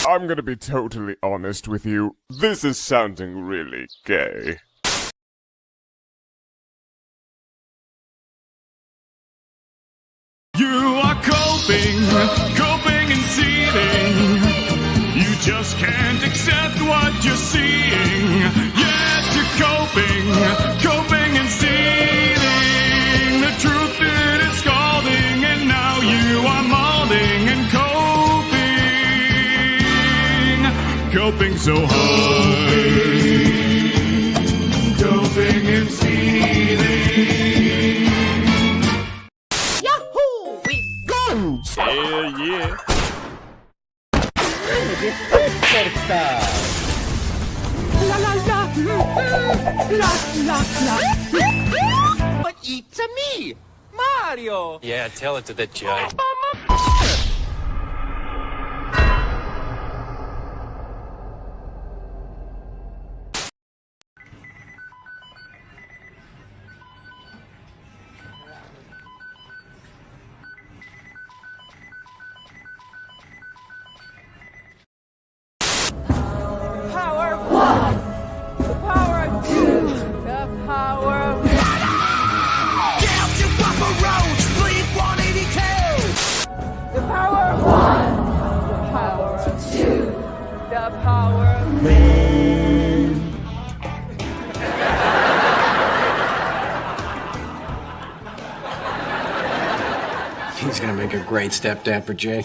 I'm gonna be totally honest with you. This is sounding really gay. You are coping and seething. You just can't accept what you're seeing. Yes, you're coping and seething. The truth it is scalding, and now you are molding and coping so hard. Coping and seething. Yahoo! With guns! Hell yeah. La la la, la la la. But it's me, Mario. Yeah, tell it to the judge. Power of one, the power of two, the power of Down to Papa Roach, bleed 182. the power of one, the power of two, the power of He's gonna make a great stepdad for Jay.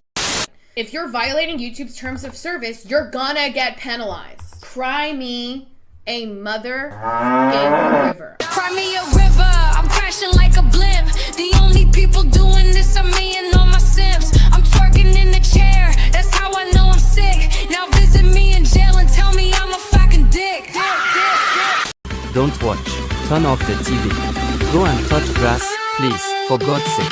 If you're violating YouTube's terms of service, you're gonna get penalized. Cry me a mother river. Cry me a river, I'm crashing like a blimp. The only people doing this are me and all my simps. I'm twerking in the chair, that's how I know I'm sick. Now visit me in jail and tell me I'm a fucking dick. Don't watch. Turn off the TV. Go and touch grass, please, for God's sake.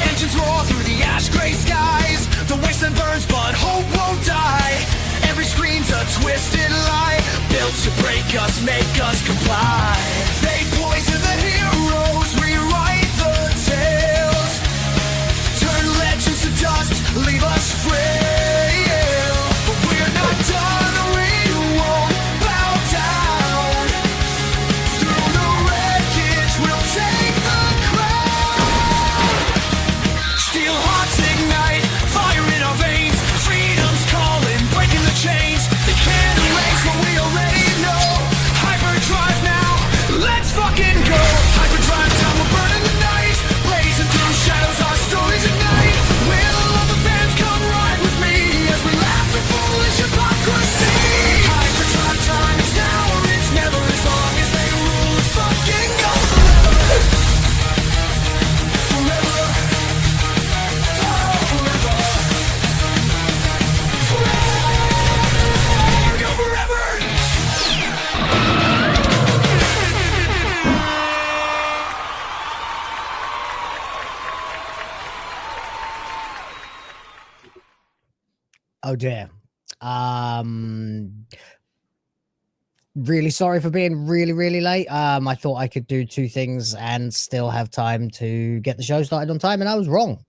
Engines roar through the ash gray skies. The wasteland burns, but hope won't die. Every screen's a twisted lie, built to break us, make us comply. They poison the heroes, rewrite the tales, turn legends to dust, leave us frail. But we're not done, we won't bow down. Through the wreckage, we'll take the crown. Steel hearts ignite, fire in our veins. Freedom's calling, breaking the chains. They can't erase what we already know. HyperDrive now, let's fucking go. HyperDrive down, we're burning the night. Blazing through shadows, our stories ignite. Will all the fans come ride with me as we laugh at foolish hypocrisy? HyperDrive time is now or it's never, as long as they rule. Let's fucking go forever. Forever. Oh dear. Really sorry for being really late. I thought I could do two things and still have time to get the show started on time, and I was wrong.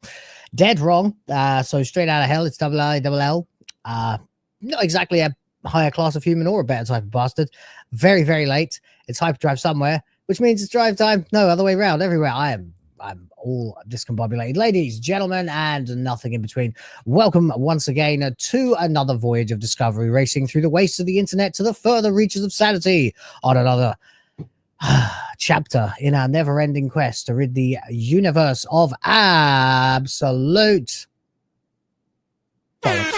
Dead wrong. So straight out of hell, it's double I, double L. Not exactly a higher class of human or a better type of bastard. Very late. It's HyperDrive somewhere, which means it's drive time. No, other way around. Everywhere. I'm all discombobulated. Ladies, gentlemen, and nothing in between. Welcome once again to another voyage of discovery, racing through the wastes of the internet to the further reaches of sanity on another chapter in our never-ending quest to rid the universe of absolute bollocks.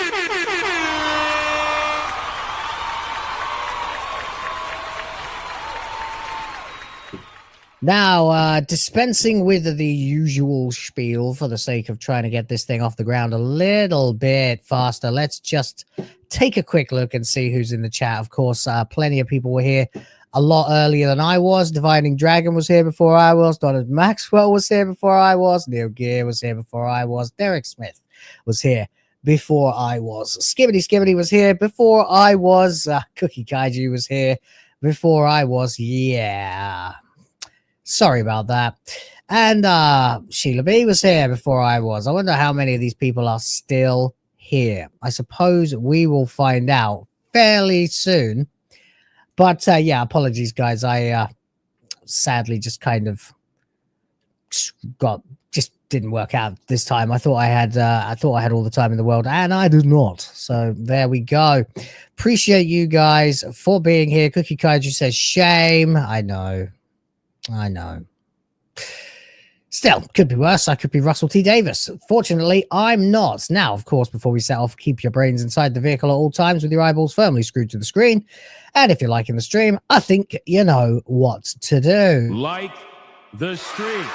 Now, dispensing with the usual spiel for the sake of trying to get this thing off the ground a little bit faster, let's just take a quick look and see who's in the chat. Of course, plenty of people were here a lot earlier than I was. Dividing Dragon was here before I was. Donald Maxwell was here before I was. Neil Gear was here before I was. Derek Smith was here before I was. Skibbity was here before I was. Cookie Kaiju was here before I was. Yeah. Sorry about that. And Sheila B was here before I was. I wonder how many of these people are still here. I suppose we will find out fairly soon. But yeah, apologies, guys. I sadly just kind of just didn't work out this time. I thought I had all the time in the world, and I did not. So there we go. Appreciate you guys for being here. Cookie Kaiju says shame. I know. Still, could be worse. I could be Russell T. Davis. Fortunately, I'm not. Now, of course, before we set off, keep your brains inside the vehicle at all times with your eyeballs firmly screwed to the screen. And if you're liking the stream, I think you know what to do. Like the stream.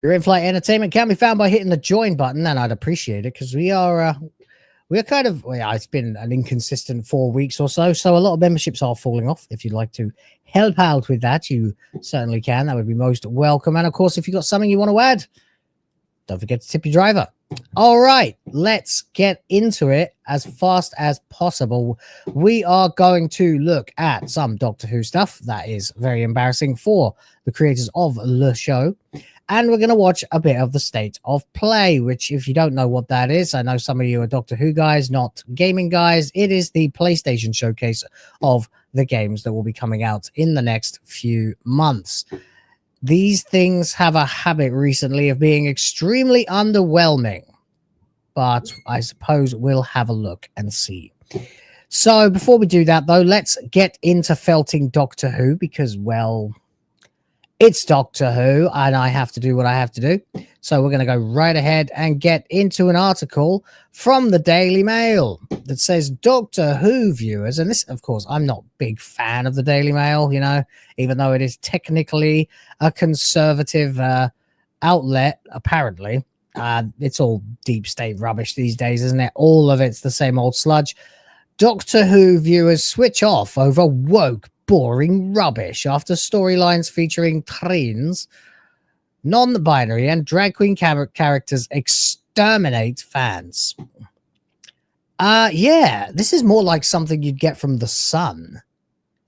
Your in-flight entertainment can be found by hitting the join button, and I'd appreciate it because we're kind of, well, it's been an inconsistent 4 weeks or so, so a lot of memberships are falling off. If you'd like to help out with that, you certainly can. That would be most welcome. And of course, if you've got something you want to add, don't forget to tip your driver. All right, let's get into it as fast as possible. We are going to look at some Doctor Who stuff that is very embarrassing for the creators of the show. And we're going to watch a bit of the State of Play, which, if you don't know what that is, I know some of you are Doctor Who guys, not gaming guys. It is the PlayStation showcase of the games that will be coming out in the next few months. These things have a habit recently of being extremely underwhelming, but I suppose we'll have a look and see. So before we do that, though, let's get into felting Doctor Who because, well, it's Doctor Who, and I have to do what I have to do. So we're going to go right ahead and get into an article from the Daily Mail that says Doctor Who viewers, and this, of course, I'm not a big fan of the Daily Mail, you know, even though it is technically a conservative outlet, apparently. It's all deep state rubbish these days, isn't it? All of it's the same old sludge. Doctor Who viewers switch off over woke boring rubbish after storylines featuring trans, non-binary, and drag queen characters exterminate fans. Yeah, this is more like something you'd get from The Sun.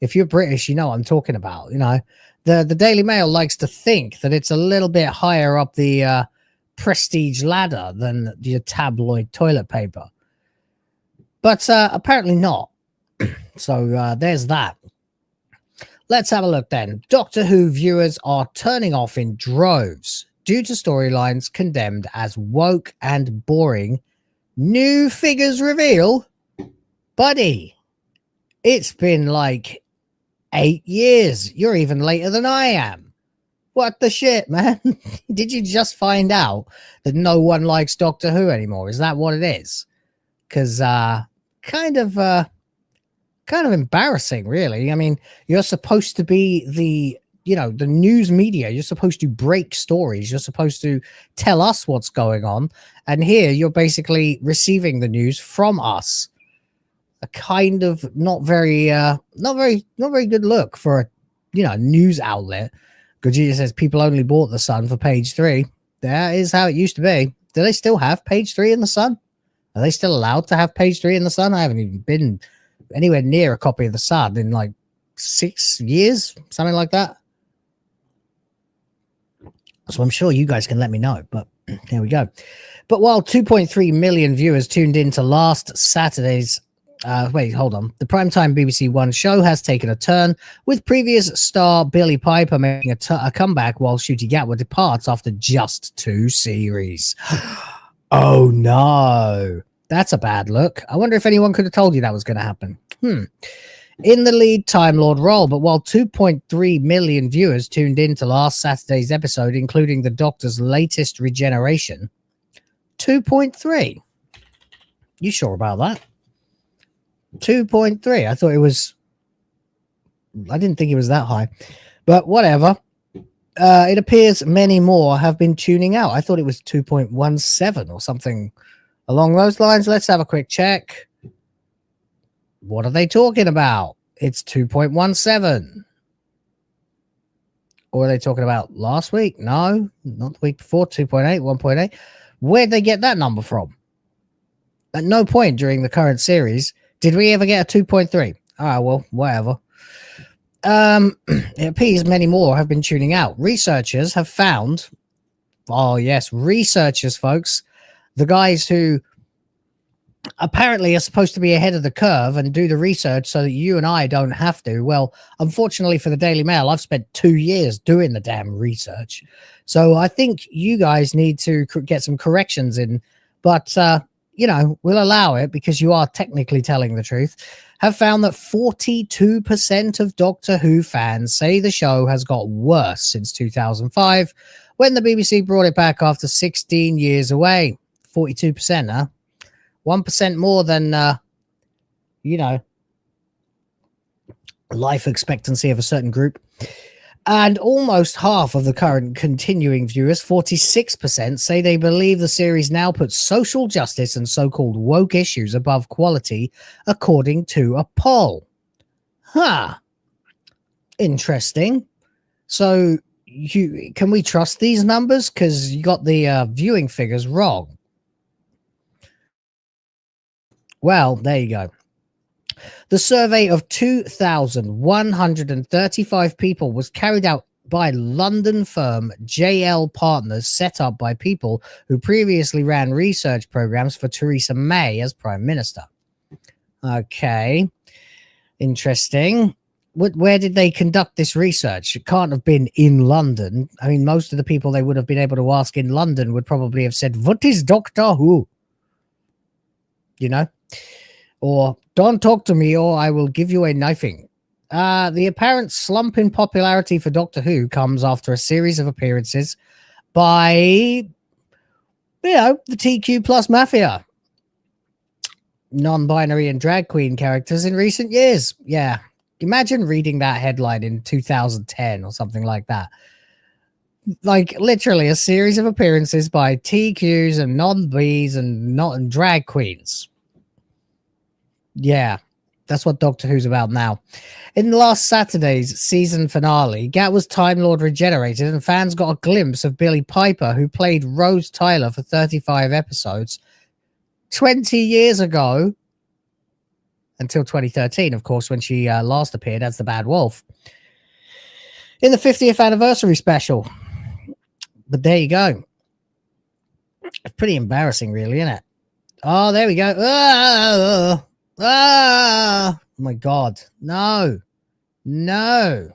If you're British, you know what I'm talking about. You know, the Daily Mail likes to think that it's a little bit higher up the prestige ladder than your tabloid toilet paper. But apparently not. So there's that. Let's have a look then. Doctor Who viewers are turning off in droves due to storylines condemned as woke and boring. New figures reveal. Buddy, it's been like 8 years. You're even later than I am. What the shit, man? Did you just find out that no one likes Doctor Who anymore? Is that what it is? Because kind of embarrassing, really. I mean, you're supposed to be the news media. You're supposed to break stories. You're supposed to tell us what's going on. And here you're basically receiving the news from us. A kind of not very good look for a news outlet. Gogeta says people only bought The Sun for page 3. That is how it used to be. Do they still have page 3 in The Sun? Are they still allowed to have page 3 in The Sun? I haven't even been anywhere near a copy of The Sun in like 6 years, something like that. So I'm sure you guys can let me know, but there we go. But while 2.3 million viewers tuned in to last Saturday's the primetime BBC One show has taken a turn, with previous star Billie Piper making a comeback while Ncuti Gatwa departs after just 2 series. Oh no, that's a bad look. I wonder if anyone could have told you that was going to happen. In the lead Time Lord role, but while 2.3 million viewers tuned in to last Saturday's episode, including the Doctor's latest regeneration, 2.3. You sure about that? 2.3. I thought it was. I didn't think it was that high, but whatever. It appears many more have been tuning out. I thought it was 2.17 or something along those lines. Let's have a quick check. What are they talking about? It's 2.17. Or are they talking about last week? No, not the week before. 2.8, 1.8. Where'd they get that number from? At no point during the current series did we ever get a 2.3. All right, well, whatever. It appears many more have been tuning out. Researchers have found, oh yes, researchers, folks, the guys who apparently are supposed to be ahead of the curve and do the research so that you and I don't have to. Well, unfortunately for the Daily Mail, I've spent 2 years doing the damn research. So I think you guys need to get some corrections in, but, you know, we'll allow it because you are technically telling the truth. Have found that 42% of Doctor Who fans say the show has got worse since 2005 when the BBC brought it back after 16 years away. 42%, huh? 1% more than, you know, life expectancy of a certain group. And almost half of the current continuing viewers, 46%, say they believe the series now puts social justice and so-called woke issues above quality, according to a poll. Huh. Interesting. So, can we trust these numbers? Because you got the viewing figures wrong. Well, there you go. The survey of 2,135 people was carried out by London firm JL Partners, set up by people who previously ran research programs for Theresa May as Prime Minister. Okay. Interesting. Where did they conduct this research? It can't have been in London. I mean, most of the people they would have been able to ask in London would probably have said, "What is Doctor Who?" You know? Or, "Don't talk to me or I will give you a knifing." The apparent slump in popularity for Doctor Who comes after a series of appearances by, you know, the TQ plus mafia. Non-binary and drag queen characters in recent years. Yeah. Imagine reading that headline in 2010 or something like that. Like, literally a series of appearances by TQs and non-Bs and drag queens. Yeah, that's what Doctor Who's about now. In the last Saturday's season finale, Gatwa's Time Lord regenerated and fans got a glimpse of Billie Piper, who played Rose Tyler for 35 episodes 20 years ago, until 2013, of course, when she last appeared as the Bad Wolf in the 50th anniversary special. But there you go. It's pretty embarrassing, really, isn't it? Oh, there we go. Oh my God. No. The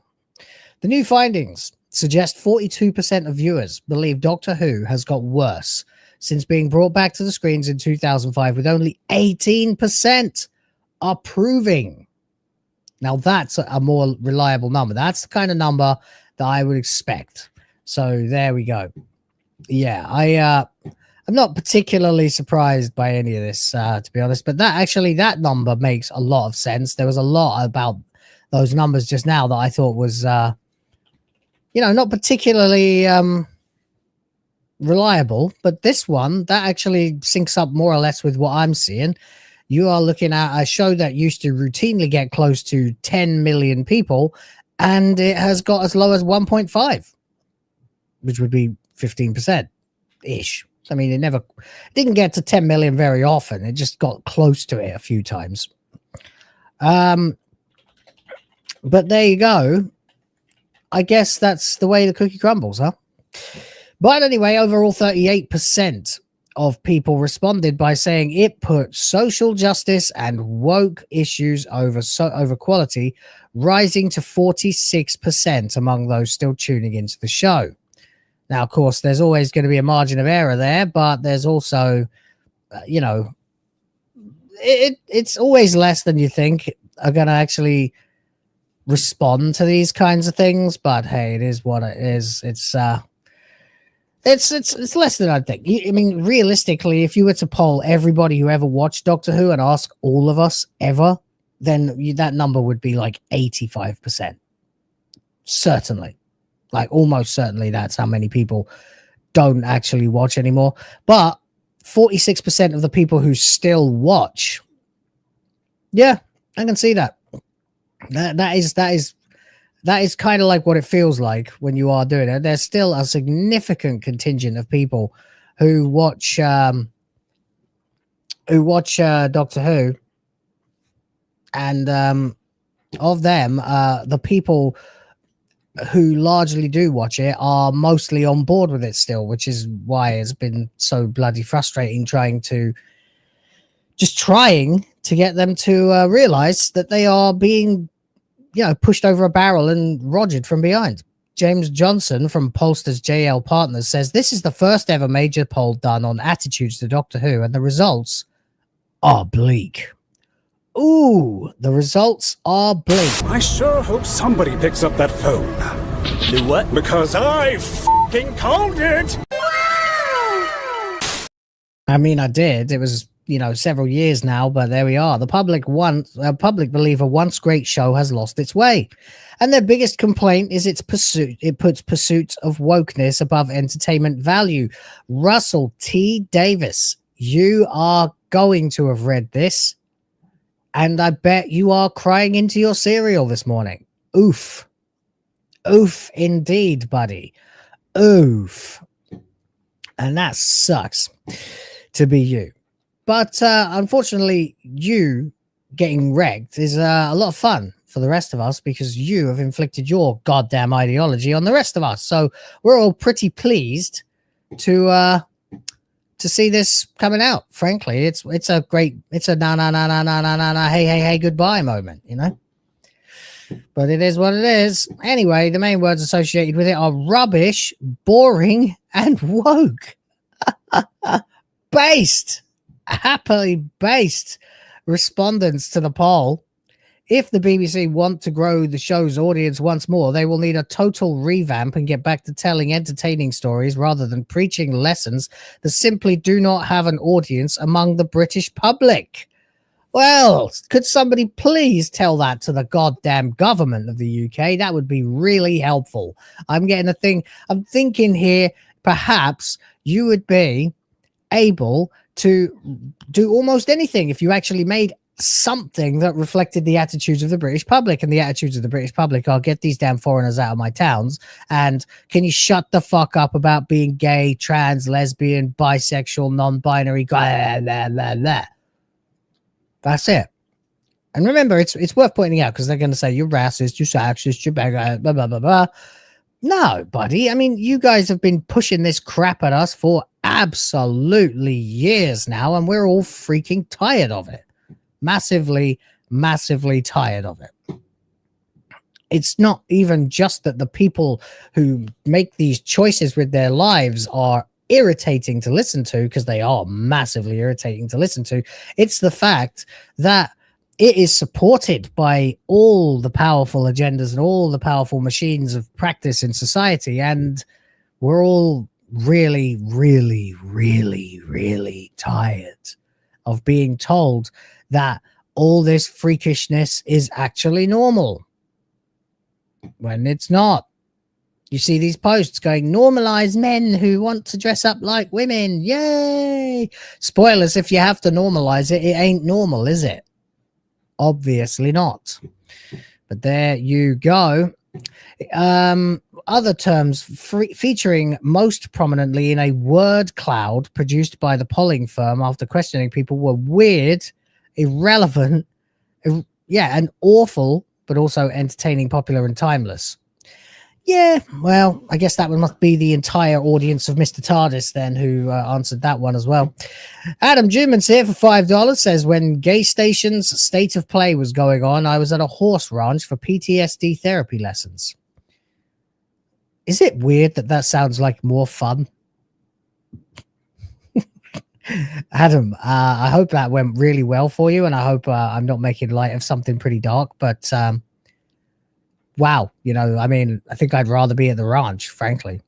new findings suggest 42% of viewers believe Doctor Who has got worse since being brought back to the screens in 2005, with only 18% approving. Now that's a more reliable number. That's the kind of number that I would expect. So there we go. Yeah, I'm not particularly surprised by any of this, to be honest, but that number makes a lot of sense. There was a lot about those numbers just now that I thought was, you know, not particularly reliable, but this one, that actually syncs up more or less with what I'm seeing. You are looking at a show that used to routinely get close to 10 million people, and it has got as low as 1.5, which would be 15%-ish. I mean, it didn't get to 10 million very often. It just got close to it a few times. But there you go. I guess that's the way the cookie crumbles, huh? But anyway, overall, 38% of people responded by saying it put social justice and woke issues over quality, rising to 46% among those still tuning into the show. Now, of course, there's always going to be a margin of error there, but there's also, you know, it's always less than you think are going to actually respond to these kinds of things. But hey, it is what it is. It's less than I think. I mean, realistically, if you were to poll everybody who ever watched Doctor Who and ask all of us ever then that number would be like 85%. Certainly. Like almost certainly that's how many people don't actually watch anymore. But 46% of the people who still watch, yeah, I can see that. That is kind of like what it feels like when you are doing it. There's still a significant contingent of people who watch Doctor Who, and of them, the people who largely do watch it are mostly on board with it still, which is why it's been so bloody frustrating trying to get them to realize that they are being, pushed over a barrel and rogered from behind. James Johnson from Pollster's JL Partners says this is the first ever major poll done on attitudes to Doctor Who, and the results are bleak. Ooh, the results are bleak. I sure hope somebody picks up that phone. Do what? Because I f***ing called it! I mean, I did. It was, several years now, but there we are. The public believe a once great show has lost its way. And their biggest complaint is its pursuit. It puts pursuit of wokeness above entertainment value. Russell T. Davis, you are going to have read this. And I bet you are crying into your cereal this morning. Oof. Oof indeed, buddy. Oof. And that sucks to be you. But unfortunately, you getting wrecked is a lot of fun for the rest of us because you have inflicted your goddamn ideology on the rest of us. So we're all pretty pleased to see this coming out. Frankly, it's a na hey goodbye moment, but it is what it is. Anyway, the main words associated with it are rubbish, boring, and woke. Happily based respondents to the poll. If the BBC want to grow the show's audience once more, they will need a total revamp and get back to telling entertaining stories rather than preaching lessons that simply do not have an audience among the British public. Well, could somebody please tell that to the goddamn government of the UK? That would be really helpful. I'm thinking here, perhaps you would be able to do almost anything if you actually made something that reflected the attitudes of the British public, and the attitudes of the British public are get these damn foreigners out of my towns, and can you shut the fuck up about being gay, trans, lesbian, bisexual, non-binary, blah, blah, blah, blah. That's it. And remember, it's worth pointing out because they're going to say you're racist, you're sexist, you're blah, blah, blah, blah. No, buddy. I mean, you guys have been pushing this crap at us for absolutely years now, and we're all freaking tired of it. Massively tired of it. It's not even just that the people who make these choices with their lives are irritating to listen to, because they are massively irritating to listen to. It's the fact that it is supported by all the powerful agendas and all the powerful machines of practice in society, and we're all really tired of being told that all this freakishness is actually normal when it's not. You see these posts going, normalize men who want to dress up like women. Yay! Spoilers, if you have to normalize it, it ain't normal, is it? Obviously not. But there you go. Other terms featuring most prominently in a word cloud produced by the polling firm after questioning people were weird, irrelevant, and awful, but also entertaining, popular, and timeless. Yeah, well, I guess that must be the entire audience of Mr. TARDIS then who answered that one as well. Adam Jumans here for $5 says, when Gay Station's State of Play was going on, I was at a horse ranch for PTSD therapy lessons. Is it weird that sounds like more fun? Adam, I hope that went really well for you, and I hope I'm not making light of something pretty dark, but wow, I think I'd rather be at the ranch, frankly.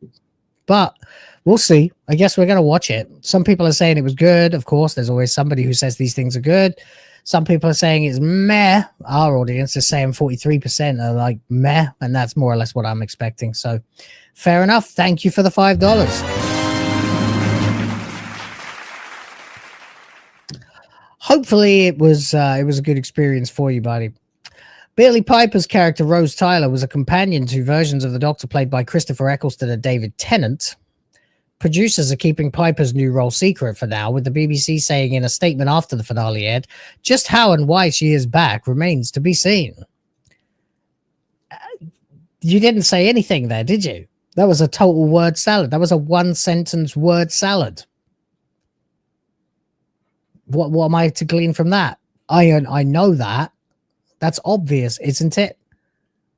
But we'll see. I guess we're going to watch it. Some people are saying it was good. Of course, there's always somebody who says these things are good. Some people are saying it's meh. Our audience is saying 43% are like meh, and that's more or less what I'm expecting. So fair enough. Thank you for the $5. Hopefully it was a good experience for you, buddy. Billy Piper's character Rose Tyler was a companion to versions of the Doctor played by Christopher Eccleston and David Tennant. Producers are keeping Piper's new role secret for now, with the BBC saying in a statement after the finale aired, just how and why she is back remains to be seen. You didn't say anything there, did you? That was a total word salad. That was a one-sentence word salad. What am I to glean from that? I know that. That's obvious, isn't it?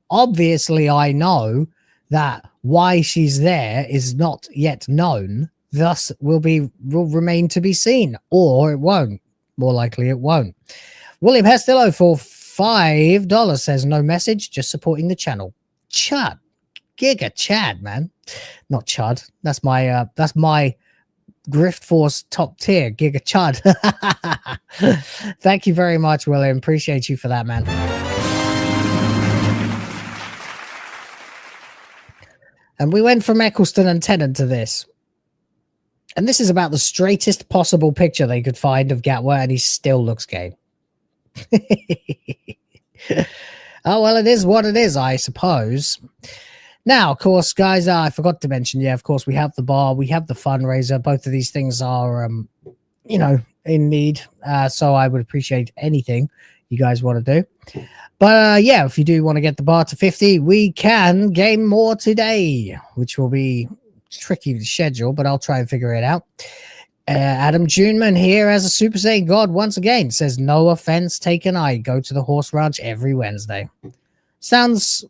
Obviously, I know that why she's there is not yet known, thus will remain to be seen, or it won't. More likely it won't. William Hestillo for $5 says no message, just supporting the channel. Chud. Giga Chad, man. Not Chud. That's my Grift Force top tier, Giga Chud. Thank you very much, William. Appreciate you for that, man. And we went from Eccleston and Tennant to this. And this is about the straightest possible picture they could find of Gatwa, and he still looks gay. Oh, well, it is what it is, I suppose. Now, of course, guys, I forgot to mention, of course, we have the bar, we have the fundraiser. Both of these things are, in need. So I would appreciate anything you guys want to do. But, if you do want to get the bar to 50, we can game more today, which will be tricky to schedule, but I'll try and figure it out. Adam Juneman here as a Super Saiyan God once again says, no offense taken. I go to the horse ranch every Wednesday. Sounds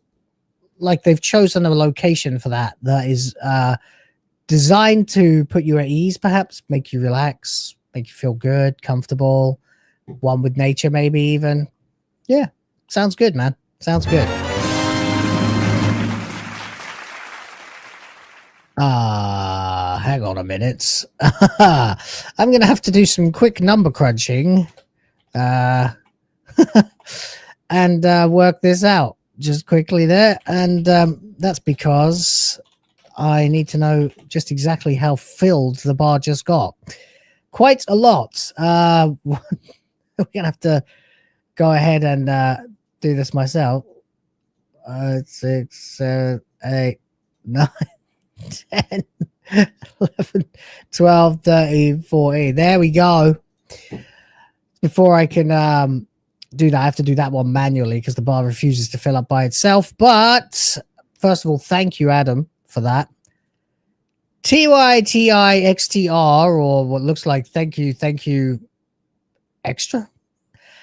like they've chosen a location for that is designed to put you at ease, perhaps make you relax, make you feel good, comfortable, one with nature, maybe even. Yeah, sounds good, man. Sounds good. Hang on a minute. I'm gonna have to do some quick number crunching and work this out just quickly there, and that's because I need to know just exactly how filled the bar just got. Quite a lot. We're gonna have to go ahead and do this myself. 6, 7, 8, 9, 10, 11, 12, 13, 14. There we go. Before I can do that, I have to do that one manually because the bar refuses to fill up by itself. But first of all, thank you, Adam, for that. TYTIXTR, or what looks like thank you extra,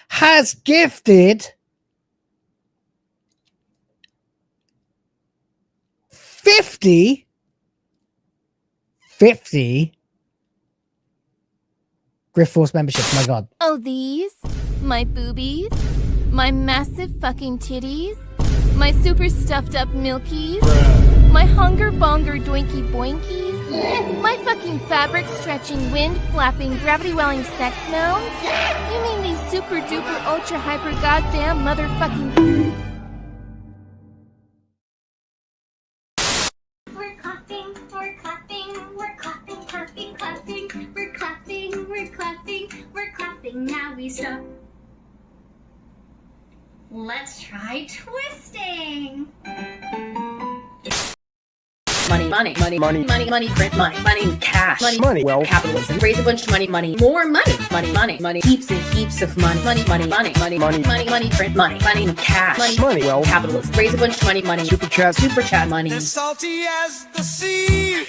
has gifted 50 Grift Force memberships. My God. Oh, these? My boobies? My massive fucking titties? My super stuffed up milkies? My hunger bonger doinky boinkies? My fucking fabric stretching, wind flapping, gravity welling sex mounds? You mean these super duper ultra hyper goddamn motherfucking... We're clapping, we're clapping, we're clapping, clapping, clapping, we're clapping, we're clapping, we're clapping, now we stop. Let's try twisting. Money, print money, cash, money, well, capitalism, raise a bunch of money, more money, heaps and heaps of money, print money, cash, money, well, capitalism, raise a bunch of money, super chat money. As salty as the sea,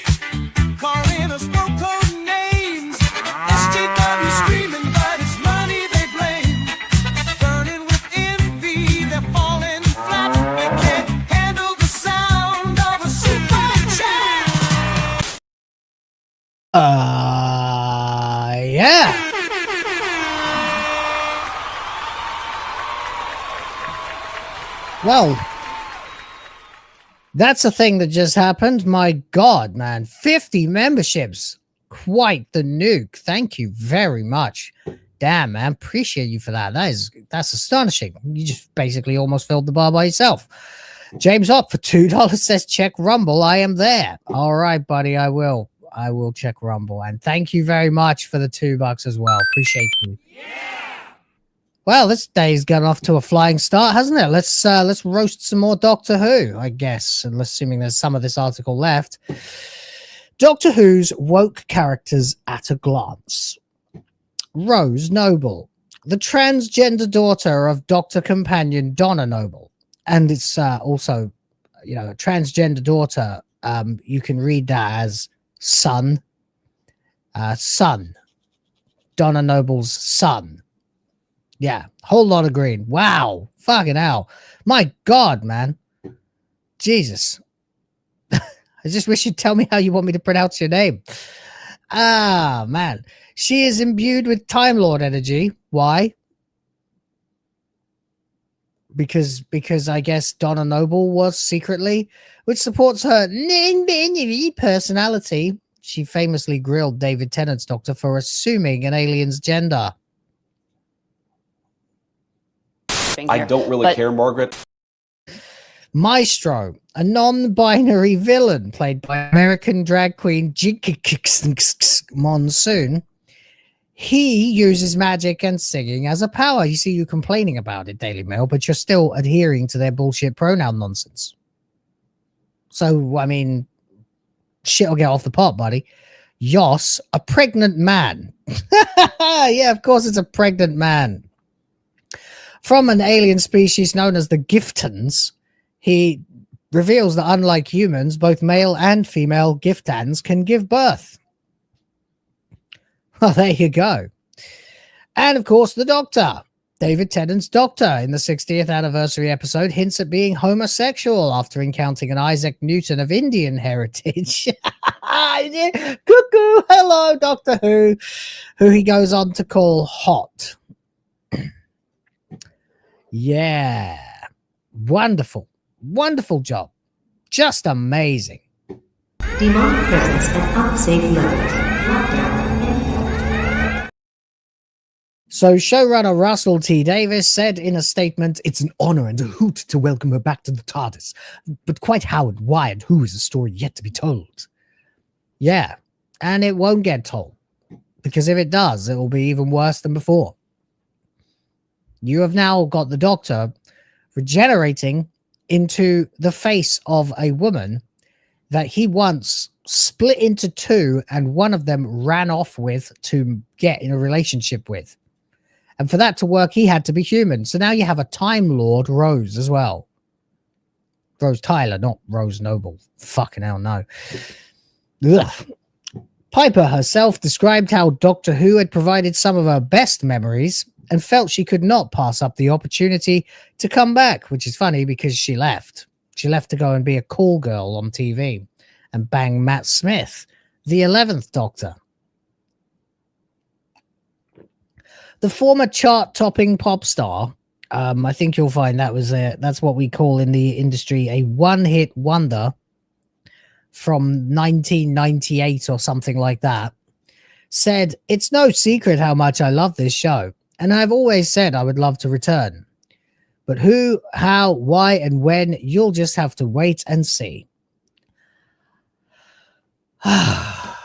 calling us no-code names. SJW screaming, but it's money they blame. Burning with envy, they're falling flat. They can't handle the sound of a super chat. Yeah. Well, that's a thing that just happened. My God, man. 50 memberships. Quite the nuke. Thank you very much. Damn, man. Appreciate you for that. That's astonishing. You just basically almost filled the bar by yourself. James Hop for $2 says, check Rumble. I am there. All right, buddy. I will check Rumble. And thank you very much for the $2 as well. Appreciate you. Well, this day's gone off to a flying start, hasn't it? Let's roast some more Doctor Who, I guess, and assuming there's some of this article left. Doctor Who's woke characters at a glance. Rose Noble, the transgender daughter of Doctor Companion Donna Noble, and it's also, a transgender daughter. You can read that as son, Donna Noble's son. Yeah, whole lot of green. Wow, fucking hell, my God, man, Jesus. I just wish you'd tell me how you want me to pronounce your name. Ah, man. She is imbued with Time Lord energy. Why? Because I guess Donna Noble was secretly, which supports her personality. She famously grilled David Tennant's Doctor for assuming an alien's gender. I don't really care, Margaret. Maestro, a non-binary villain played by American drag queen GIGACHUD Monsoon. He uses magic and singing as a power. You see you complaining about it, Daily Mail, but you're still adhering to their bullshit pronoun nonsense. So, I mean, shit will get off the pot, buddy. Yos, a pregnant man. Yeah, of course it's a pregnant man. From an alien species known as the Giftans, he reveals that unlike humans, both male and female Giftans can give birth. Well, there you go. And, of course, the Doctor. David Tennant's Doctor in the 60th anniversary episode hints at being homosexual after encountering an Isaac Newton of Indian heritage. Cuckoo, hello, Doctor Who he goes on to call hot. Yeah. Wonderful. Wonderful job. Just amazing. Demonic presence at unsafe levels. Lockdown. So showrunner Russell T. Davis said in a statement, "It's an honor and a hoot to welcome her back to the TARDIS. But quite how and why and who is a story yet to be told." Yeah, and it won't get told. Because if it does, it will be even worse than before. You have now got the Doctor regenerating into the face of a woman that he once split into two and one of them ran off with to get in a relationship with. And for that to work, he had to be human. So now you have a Time Lord, Rose, as well. Rose Tyler, not Rose Noble. Fucking hell, no. Ugh. Piper herself described how Doctor Who had provided some of her best memories and felt she could not pass up the opportunity to come back, which is funny because she left. She left to go and be a call girl on TV and bang Matt Smith, the 11th Doctor. The former chart-topping pop star, I think you'll find that's what we call in the industry a one-hit wonder from 1998 or something like that, said, "It's no secret how much I love this show. And I've always said I would love to return. But who, how, why, and when, you'll just have to wait and see." I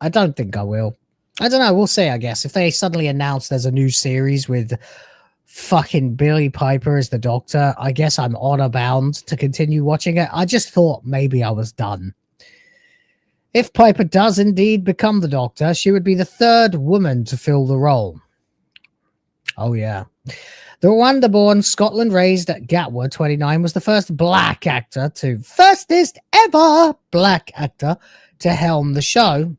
don't think I will. I don't know. We'll see, I guess. If they suddenly announce there's a new series with fucking Billy Piper as the Doctor, I guess I'm honor bound to continue watching it. I just thought maybe I was done. If Piper does indeed become the Doctor, she would be the third woman to fill the role. Oh, yeah. The Rwanda-born, Scotland-raised Gatwa, 29, was the first black actor to... Firstest ever black actor to helm the show.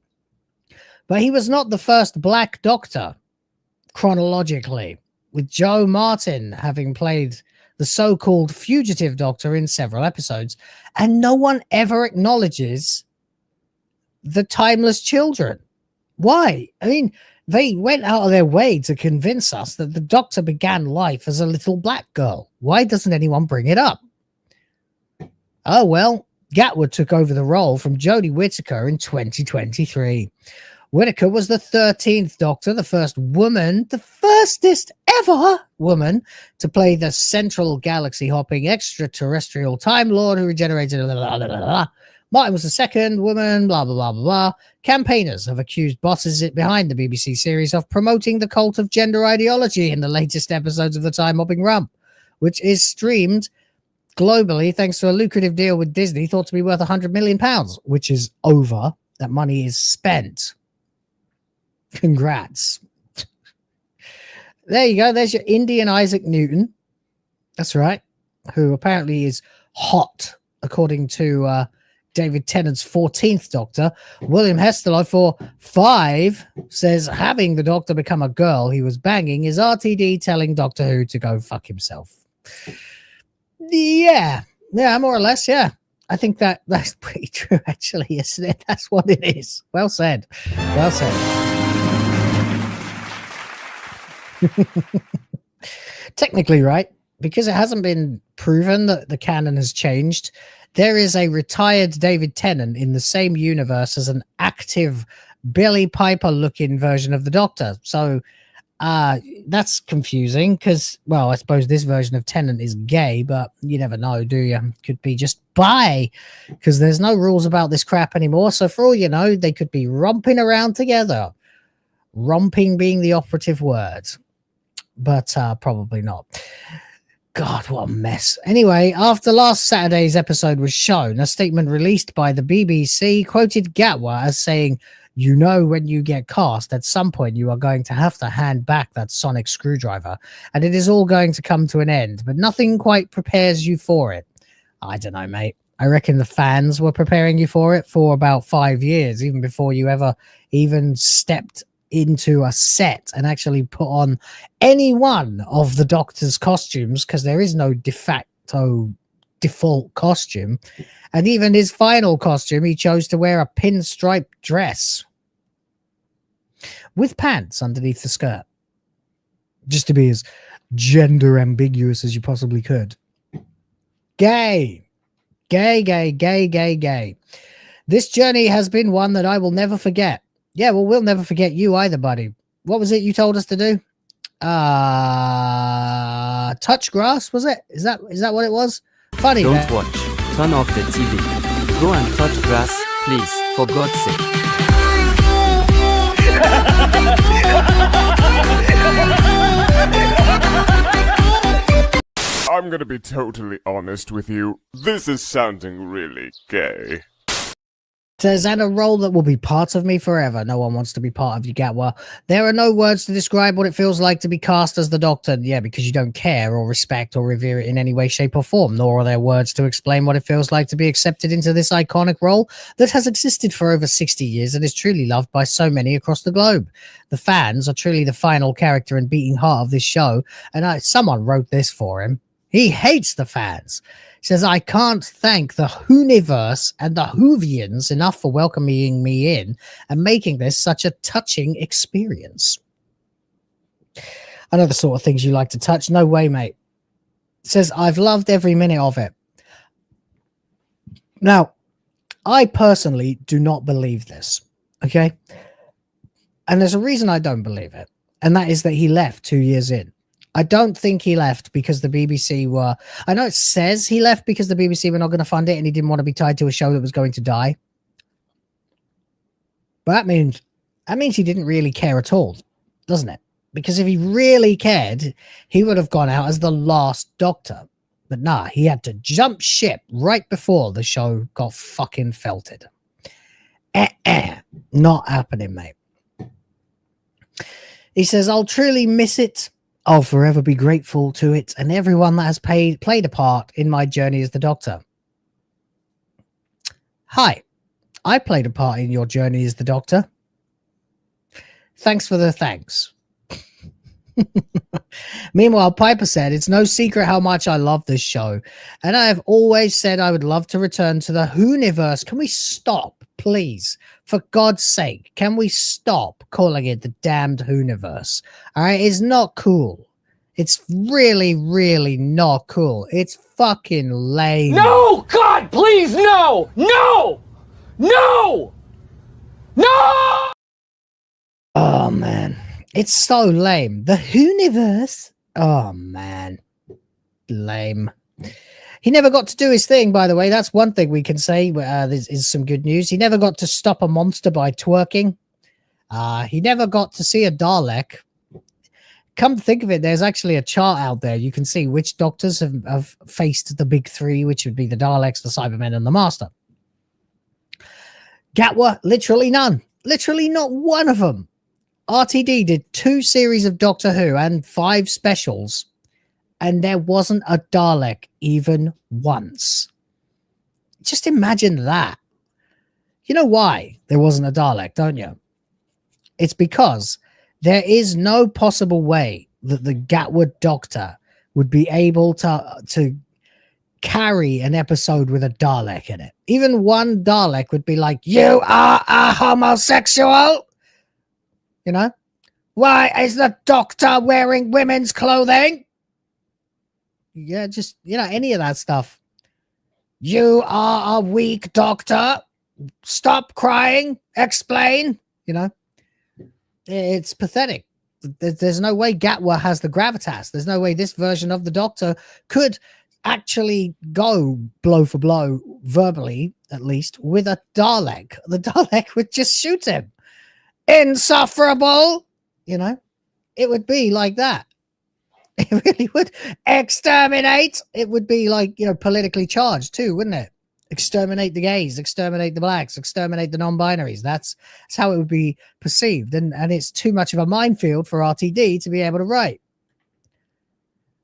But he was not the first black Doctor, chronologically, with Joe Martin having played the so-called fugitive Doctor in several episodes. And no one ever acknowledges the Timeless Children. Why? I mean, they went out of their way to convince us that the Doctor began life as a little black girl. Why doesn't anyone bring it up? Oh, well, Gatwood took over the role from Jodie Whittaker in 2023. Whittaker was the 13th Doctor, the first woman, the firstest ever woman to play the central galaxy hopping extraterrestrial Time Lord who regenerated. Blah, blah, blah, blah. Martin was the second woman, blah, blah, blah, blah, blah. Campaigners have accused bosses behind the BBC series of promoting the cult of gender ideology in the latest episodes of the Time Hopping Rump, which is streamed globally thanks to a lucrative deal with Disney thought to be worth £100 million, which is over. That money is spent. Congrats. There you go. There's your Indian Isaac Newton. That's right. Who apparently is hot, according to David Tennant's 14th Doctor. William Hestelov for 5 says having the Doctor become a girl he was banging is RTD telling Doctor Who to go fuck himself. Yeah, more or less, yeah. I think that's pretty true, actually, isn't it? That's what it is. Well said. Well said. Technically, right? Because it hasn't been proven that the canon has changed, there is a retired David Tennant in the same universe as an active Billy Piper-looking version of the Doctor. So that's confusing because, well, I suppose this version of Tennant is gay, but you never know, do you? Could be just bi, because there's no rules about this crap anymore. So for all you know, they could be romping around together. Romping being the operative word, but probably not. God, what a mess. Anyway, after last Saturday's episode was shown, a statement released by the BBC quoted Gatwa as saying, "You know, when you get cast, at some point you are going to have to hand back that sonic screwdriver, and it is all going to come to an end, but nothing quite prepares you for it." I don't know, mate. I reckon the fans were preparing you for it for about 5 years, even before you ever even stepped into a set and actually put on any one of the Doctor's costumes, because there is no de facto default costume. And even his final costume, he chose to wear a pinstripe dress with pants underneath the skirt, just to be as gender ambiguous as you possibly could. Gay. Gay, gay, gay, gay, gay. This journey has been one that I will never forget. Yeah, well, we'll never forget you either, buddy. What was it you told us to do? Touch grass, was it? Is that what it was? Funny. Don't watch. Turn off the TV. Go and touch grass, please, for God's sake. I'm gonna be totally honest with you. This is sounding really gay. Says, and a role that will be part of me forever. No one wants to be part of you, Gatwa. There are no words to describe what it feels like to be cast as the Doctor. Yeah, because you don't care or respect or revere it in any way, shape or form. Nor are there words to explain what it feels like to be accepted into this iconic role that has existed for over 60 years and is truly loved by so many across the globe. The fans are truly the final character and beating heart of this show. And someone wrote this for him. He hates the fans. Says, I can't thank the Whoniverse and the Whovians enough for welcoming me in and making this such a touching experience. I know the sort of things you like to touch. No way, mate. Says, I've loved every minute of it. Now, I personally do not believe this, okay? And there's a reason I don't believe it, and that is that he left 2 years in. I don't think he left because the BBC were... I know it says he left because the BBC were not going to fund it and he didn't want to be tied to a show that was going to die. But that means he didn't really care at all, doesn't it? Because if he really cared, he would have gone out as the last Doctor. But nah, he had to jump ship right before the show got fucking felted. Not happening, mate. He says, I'll truly miss it. I'll forever be grateful to it and everyone that has played a part in my journey as the Doctor. Hi, I played a part in your journey as the Doctor. Thanks for the thanks. Meanwhile, Piper said, it's no secret how much I love this show, and I have always said I would love to return to the Whoniverse. Can we stop, please? For God's sake, can we stop calling it the damned Whoniverse? All right, it's not cool. It's really, really not cool. It's fucking lame. No, God, please, no! No! No! No! Oh man, it's so lame. The universe. Oh man, lame. He never got to do his thing, by the way. That's one thing we can say. This is some good news. He never got to stop a monster by twerking. He never got to see a Dalek. Come to think of it, there's actually a chart out there. You can see which doctors have faced the big three, which would be the Daleks, the Cybermen, and the Master. Gatwa, literally none. Literally not one of them. RTD did 2 series of Doctor Who and 5 specials, and there wasn't a Dalek even once. Just imagine that. You know why there wasn't a Dalek, don't you? It's because there is no possible way that the Gatwood Doctor would be able to carry an episode with a Dalek in it. Even one Dalek would be like, "You are a homosexual." You know? Why is the Doctor wearing women's clothing? Yeah, just, any of that stuff. You are a weak Doctor. Stop crying. Explain. It's pathetic. There's no way Gatwa has the gravitas. There's no way this version of the Doctor could actually go blow for blow, verbally at least, with a Dalek. The Dalek would just shoot him. Insufferable. It would be like that. It really would. Exterminate. It would be like, politically charged too, wouldn't it? Exterminate the gays, exterminate the blacks, exterminate the non-binaries. That's how it would be perceived. And it's too much of a minefield for RTD to be able to write.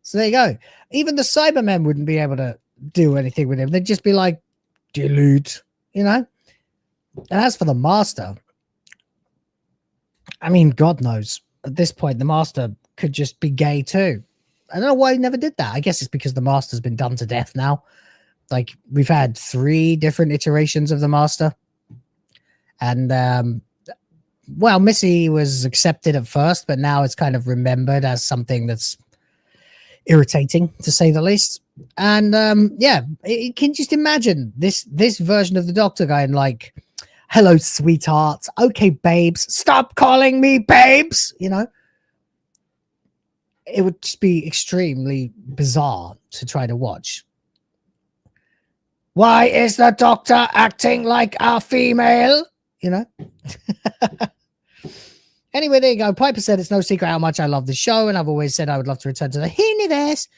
So there you go. Even the Cybermen wouldn't be able to do anything with him. They'd just be like, dilute, And as for the Master, I mean, God knows. At this point, the Master could just be gay too. I don't know why he never did that. I guess it's because the Master's been done to death now. Like, we've had 3 different iterations of the Master. And, Missy was accepted at first, but now it's kind of remembered as something that's irritating, to say the least. And, you can just imagine this version of the Doctor going like, "Hello, sweetheart. Okay, babes. Stop calling me babes." It would just be extremely bizarre to try to watch. Why is the Doctor acting like a female? Anyway, there you go. Piper said it's no secret how much I love the show, and I've always said I would love to return to the universe,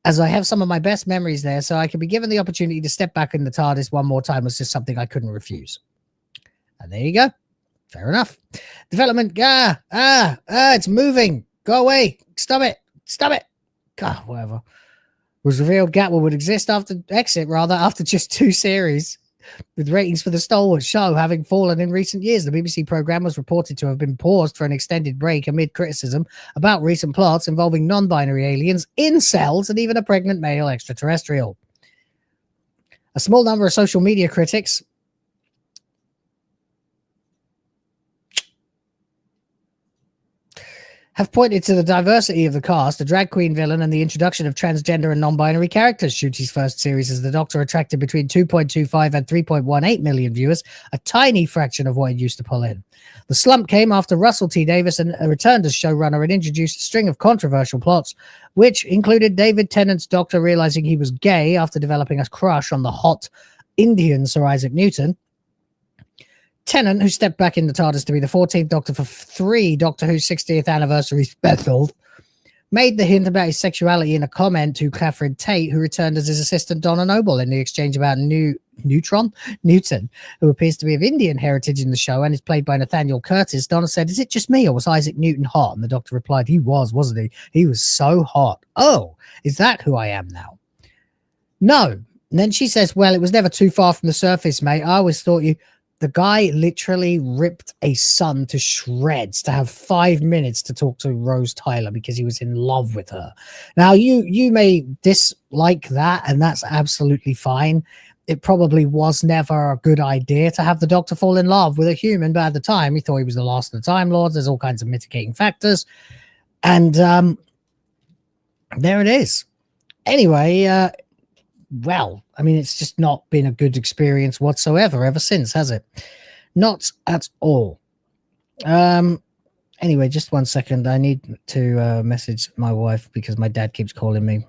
as I have some of my best memories there, so I could be given the opportunity to step back in the TARDIS one more time was just something I couldn't refuse. And there you go. Fair enough. Development. It's moving. Go away. Stop it. Stop it. God, whatever. Was revealed Gatwa would exist after just 2 series, with ratings for the stalwart show having fallen in recent years. The BBC programme was reported to have been paused for an extended break amid criticism about recent plots involving non-binary aliens, incels, and even a pregnant male extraterrestrial. A small number of social media critics have pointed to the diversity of the cast, a drag queen villain, and the introduction of transgender and non-binary characters. Shuchi's first series as the Doctor attracted between 2.25 and 3.18 million viewers, a tiny fraction of what it used to pull in. The slump came after Russell T. Davis returned as showrunner and introduced a string of controversial plots, which included David Tennant's Doctor realizing he was gay after developing a crush on the hot Indian Sir Isaac Newton. Tennant, who stepped back in the TARDIS to be the 14th Doctor for 3 Doctor Who's 60th anniversary specials, made the hint about his sexuality in a comment to Catherine Tate, who returned as his assistant Donna Noble in the exchange about Newton, who appears to be of Indian heritage in the show and is played by Nathaniel Curtis. Donna said, "Is it just me or was Isaac Newton hot?" And the Doctor replied, "He was, wasn't he? He was so hot." Oh, is that who I am now? No. And then she says, "Well, it was never too far from the surface, mate. I always thought you..." The guy literally ripped a son to shreds to have 5 minutes to talk to Rose Tyler because he was in love with her. Now, you may dislike that, and that's absolutely fine. It probably was never a good idea to have the Doctor fall in love with a human, but at the time, he thought he was the last of the Time Lords. There's all kinds of mitigating factors. And there it is. Anyway, well, I mean, it's just not been a good experience whatsoever ever since, has it? Not at all. Anyway, just 1 second. I need to message my wife because my dad keeps calling me.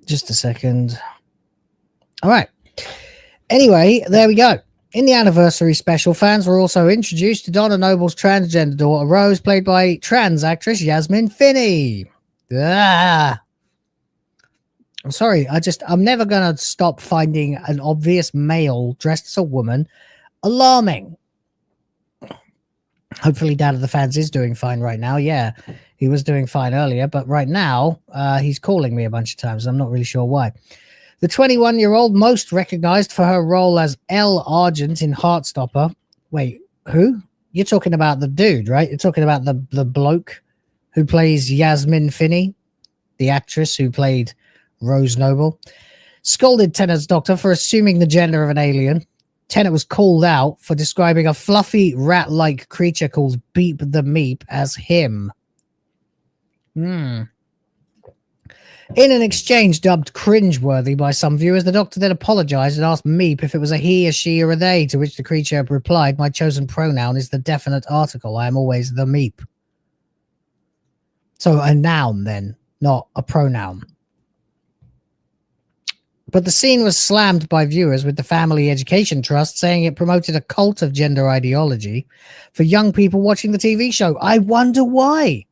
Just a second. All right. Anyway, there we go. In the anniversary special, fans were also introduced to Donna Noble's transgender daughter, Rose, played by trans actress Yasmin Finney. I'm sorry. I'm never going to stop finding an obvious male dressed as a woman alarming. Hopefully Dad of the Fans is doing fine right now. Yeah, he was doing fine earlier, but right now he's calling me a bunch of times. I'm not really sure why. The 21-year-old, most recognized for her role as Elle Argent in Heartstopper. Wait, who? You're talking about the dude, right? You're talking about the bloke who plays Yasmin Finney, the actress who played Rose Noble. Scolded Tennant's doctor for assuming the gender of an alien. Tennant was called out for describing a fluffy rat-like creature called Beep the Meep as him. In an exchange dubbed cringeworthy by some viewers, the doctor then apologized and asked Meep if it was a he, a she, or a they, to which the creature replied, "My chosen pronoun is the definite article. I am always the Meep." So a noun then, not a pronoun. But the scene was slammed by viewers, with the Family Education Trust saying it promoted a cult of gender ideology for young people watching the TV show. I wonder why.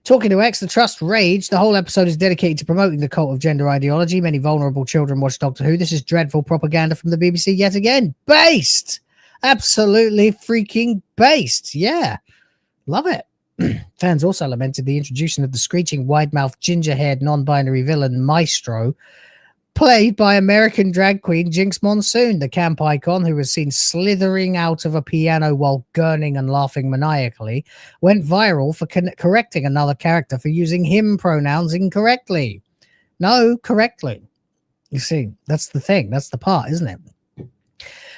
Talking to X, the Trust raged. The whole episode is dedicated to promoting the cult of gender ideology. Many vulnerable children watch Doctor Who. This is dreadful propaganda from the BBC yet again. Based! Absolutely freaking based. Yeah. Love it. Fans also lamented the introduction of the screeching, wide-mouthed, ginger-haired, non-binary villain Maestro, played by American drag queen Jinx Monsoon, the camp icon who was seen slithering out of a piano while gurning and laughing maniacally, went viral for correcting another character for using him pronouns incorrectly. No, correctly. You see, that's the thing. That's the part, isn't it?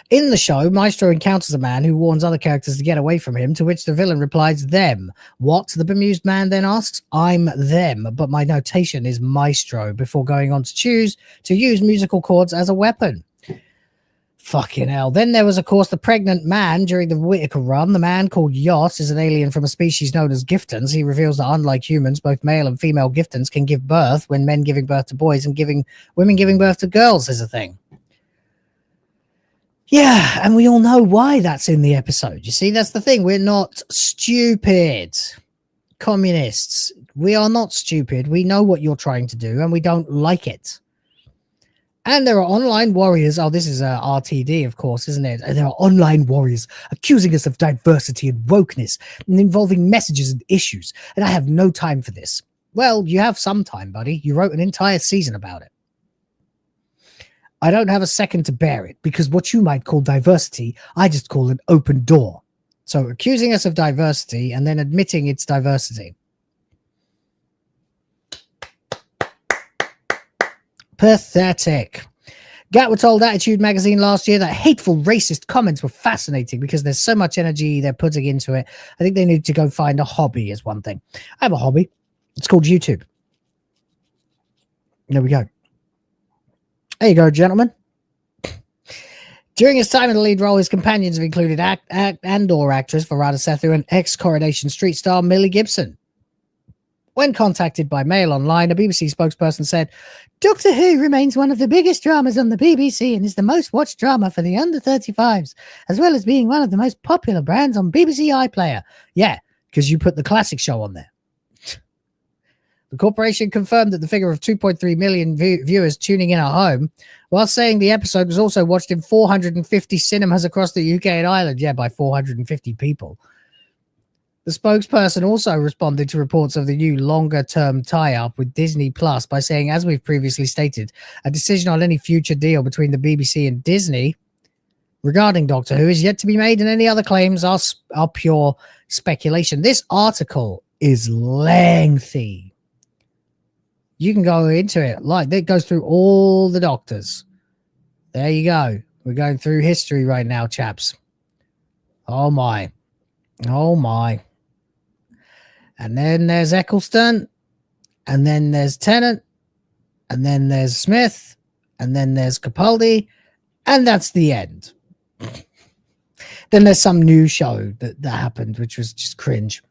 In the show, Maestro encounters a man who warns other characters to get away from him, to which the villain replies, "Them." What? The bemused man then asks. "I'm them, but my notation is Maestro," before going on to choose to use musical chords as a weapon. Fucking hell. Then there was, of course, the pregnant man during the Whittaker run. The man, called Yot, is an alien from a species known as Giftons. He reveals that unlike humans, both male and female Giftons can give birth, when men giving birth to boys and women giving birth to girls is a thing. Yeah, and we all know why that's in the episode. You see, that's the thing. We're not stupid communists. We are not stupid. We know what you're trying to do, and we don't like it. And there are online warriors. Oh, this is RTD, of course, isn't it? And there are online warriors accusing us of diversity and wokeness and involving messages and issues. And I have no time for this. Well, you have some time, buddy. You wrote an entire season about it. I don't have a second to bear it, because what you might call diversity, I just call an open door. So accusing us of diversity and then admitting it's diversity. Pathetic. Gatwa told Attitude magazine last year that hateful racist comments were fascinating because there's so much energy they're putting into it. I think they need to go find a hobby is one thing. I have a hobby. It's called YouTube. There we go. There you go, gentlemen. During his time in the lead role, his companions have included and/or actress Farada Sethu and ex-Coronation Street star Millie Gibson. When contacted by Mail Online, a BBC spokesperson said, "Doctor Who remains one of the biggest dramas on the BBC and is the most watched drama for the under-35s, as well as being one of the most popular brands on BBC iPlayer." Yeah, because you put the classic show on there. The corporation confirmed that the figure of 2.3 million viewers tuning in at home, while saying the episode was also watched in 450 cinemas across the UK and Ireland. Yeah, by 450 people. The spokesperson also responded to reports of the new longer-term tie-up with Disney Plus by saying, as we've previously stated, a decision on any future deal between the BBC and Disney regarding Doctor Who is yet to be made, and any other claims are pure speculation. This article is lengthy. You can go into it. Like, it goes through all the doctors. There you go. We're going through history right now, chaps. Oh, my. Oh, my. And then there's Eccleston. And then there's Tennant. And then there's Smith. And then there's Capaldi. And that's the end. Then there's some new show that happened, which was just cringe.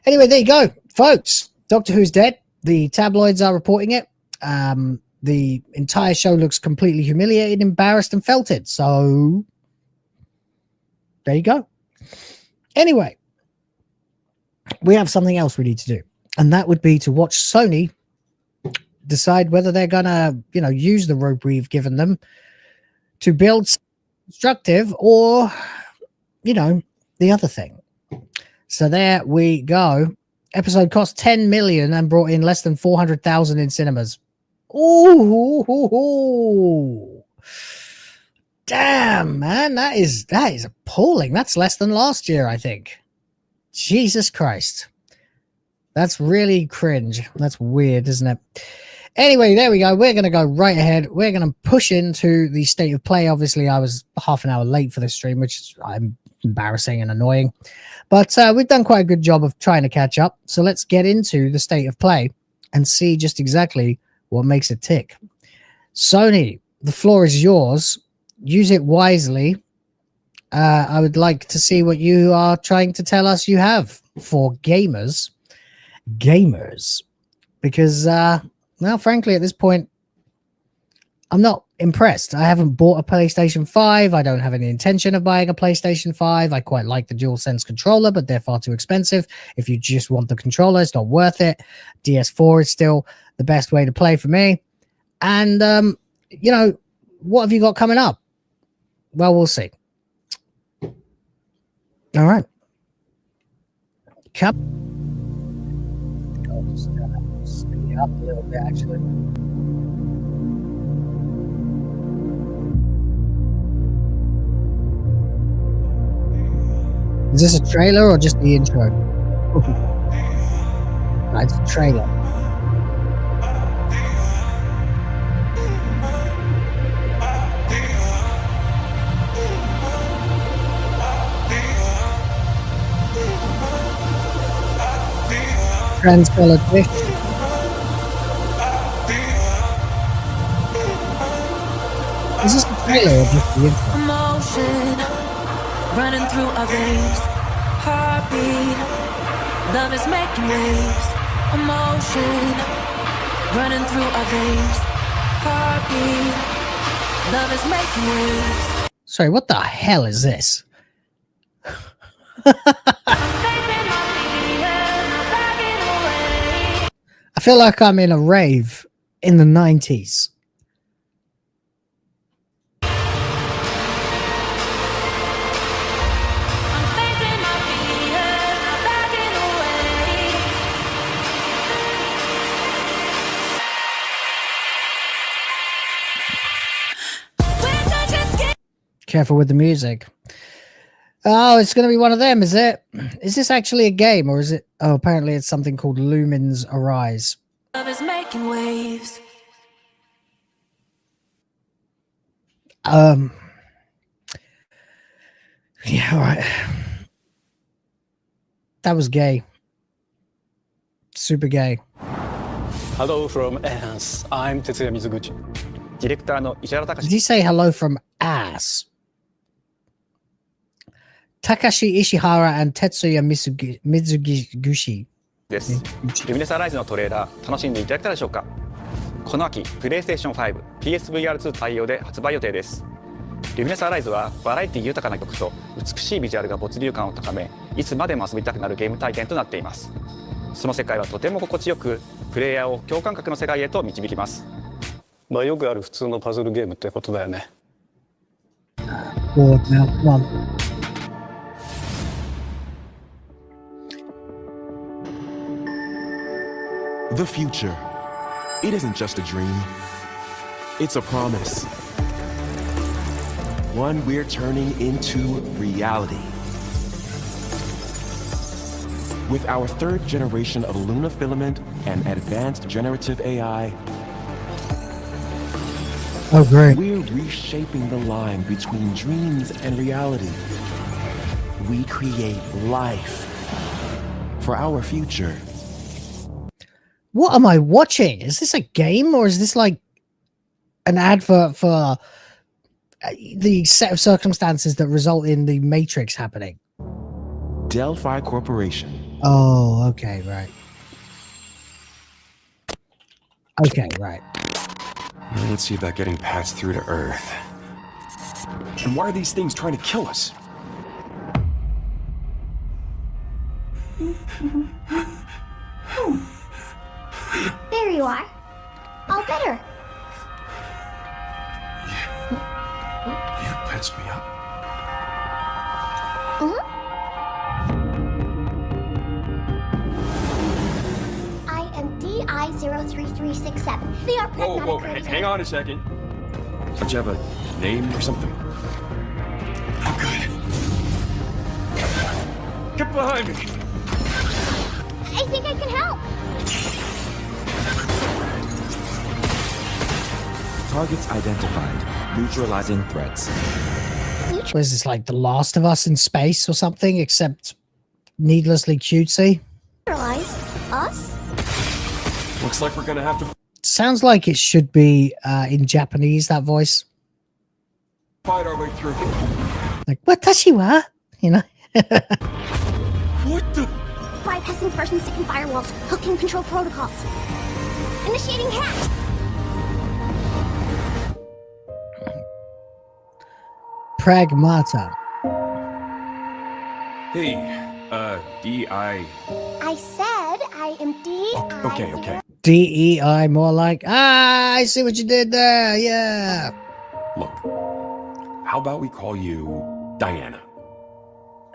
Anyway, there you go, folks. Doctor Who's dead. The tabloids are reporting it. The entire show looks completely humiliated, embarrassed, and felted. So there you go. Anyway, we have something else we need to do, and that would be to watch Sony decide whether they're gonna, use the rope we've given them to build constructive, or the other thing. So there we go. Episode cost 10 million and brought in less than 400,000 in cinemas. Ooh, damn, man, that is appalling. That's less than last year, I think. Jesus Christ, that's really cringe. That's weird, isn't it? Anyway, there we go. We're going to go right ahead. We're going to push into the state of play. Obviously, I was half an hour late for this stream, which I'm embarrassing and annoying, but we've done quite a good job of trying to catch up. So let's get into the state of play and see just exactly what makes it tick. Sony, the floor is yours. Use it wisely. I would like to see what you are trying to tell us you have for gamers, because now, frankly, at this point, I'm not impressed. I haven't bought a PlayStation 5. I don't have any intention of buying a PlayStation 5. I quite like the DualSense controller, but they're far too expensive. If you just want the controller, it's not worth it. DS4 is still the best way to play for me. And, what have you got coming up? Well, we'll see. All right. I'll just speed it up a little bit, actually. Is this a trailer or just the intro? No, it's a trailer. Trans-colored fish. Is this a trailer or just the intro? Emotion running through our veins, heartbeat, love is making waves. Emotion running through our veins, heartbeat, love is making waves. Sorry, what the hell is this? I feel like I'm in a rave in the 90s. Careful with the music. Oh, it's going to be one of them, is it? Is this actually a game, or is it? Oh, apparently it's something called Lumens Arise. Love is making waves. Yeah, all right. That was gay. Super gay. Hello from ass. I'm Tetsuya Mizuguchi. Director no Ishihara Takashi. Did he say hello from ass? Takashi Ishihara and Tetsuya Mizuguchi です。ルミネスアライズのトレーラー楽しんでいただけたでしょうか。この秋、プレイステーション5、PSVR2 対応で発売予定です。ルミネスアライズはバラエティ豊かな曲と美しいビジュアルが没入感を高め、いつまでも遊びたくなるゲーム体験となっています。その世界はとても心地よく、プレイヤーを共感覚の世界へと導きます。まあよくある普通のパズルゲームってことだよね。Bored now, come on. The future. It isn't just a dream. It's a promise. One we're turning into reality. With our third generation of Luna filament and advanced generative AI, oh great, we're reshaping the line between dreams and reality. We create life for our future. What am I watching? Is this a game, or is this like an advert for the set of circumstances that result in the Matrix happening. Delphi Corporation. Oh, okay, right. Okay, right. Now let's see about getting passed through to Earth. And why are these things trying to kill us? There you are. All better. You patched me up. I am DI03367. They are Whoa, pragmatic. hang on a second. Don't you have a name or something? I'm good. Get behind me. I think I can help. Targets identified. Neutralizing threats. Was this like The Last of Us in space or something, except needlessly cutesy? Neutralize us? Looks like we're gonna have to Sounds like it should be in Japanese, that voice. fight our way through. Like, watashi wa? You know? What the? Bypassing first and second firewalls. Hooking control protocols. Initiating hack. Pragmata. Hey, D.I. I said I am DI. Okay. DEI, more like, I see what you did there, yeah. Look, how about we call you Diana?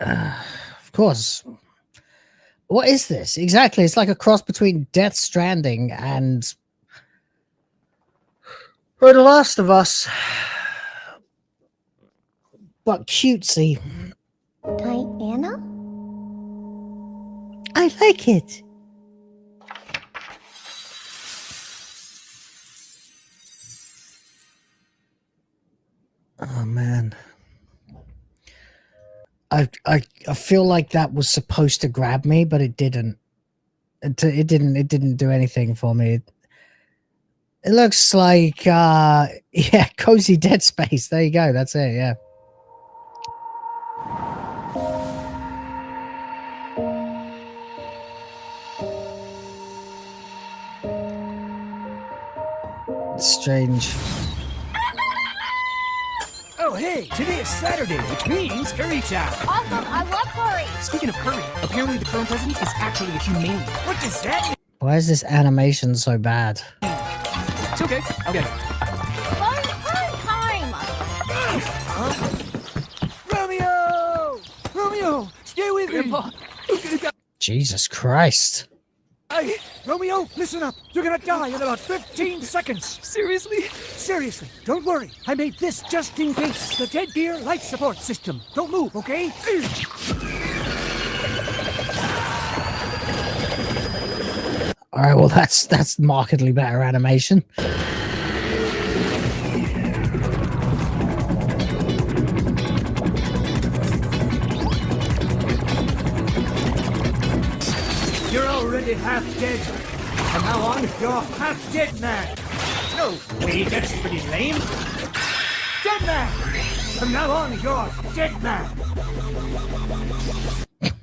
Of course. What is this? Exactly, it's like a cross between Death Stranding and The Last of Us. But cutesy. Diana? I like it. Oh man. I feel like that was supposed to grab me, but it didn't. It didn't do anything for me. It looks like yeah, cozy Dead Space. There you go. That's it, yeah. Strange. Oh, hey, today is Saturday, which means curry time. Awesome, I love curry. Speaking of curry, apparently the current president is actually a humane. What does that mean? Why is this animation so bad? It's okay. Fun time! Romeo, stay with me. Jesus Christ. Hey, Romeo, listen up. You're gonna die in about 15 seconds. Seriously? Seriously. Don't worry. I made this just in case. The Dead Gear life support system. Don't move, okay? All right, well that's markedly better animation. You're already half dead. From now on, you're half dead man. No, wait, that's pretty lame. Dead man. From now on, you're dead man.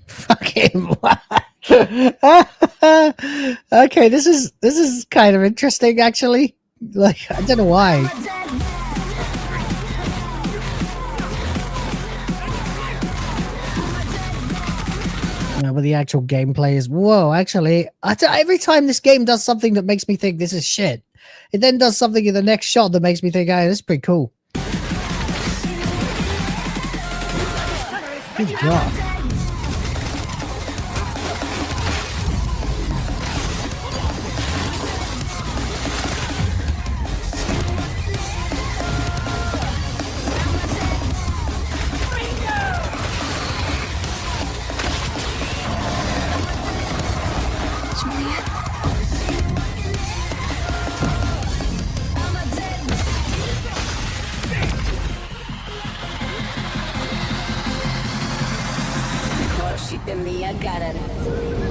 Fucking what? Okay, this is kind of interesting actually. Like, I don't know why. No, but the actual gameplay is whoa. Actually, every time this game does something that makes me think this is shit, it then does something in the next shot that makes me think, hey, this is pretty cool. Good job.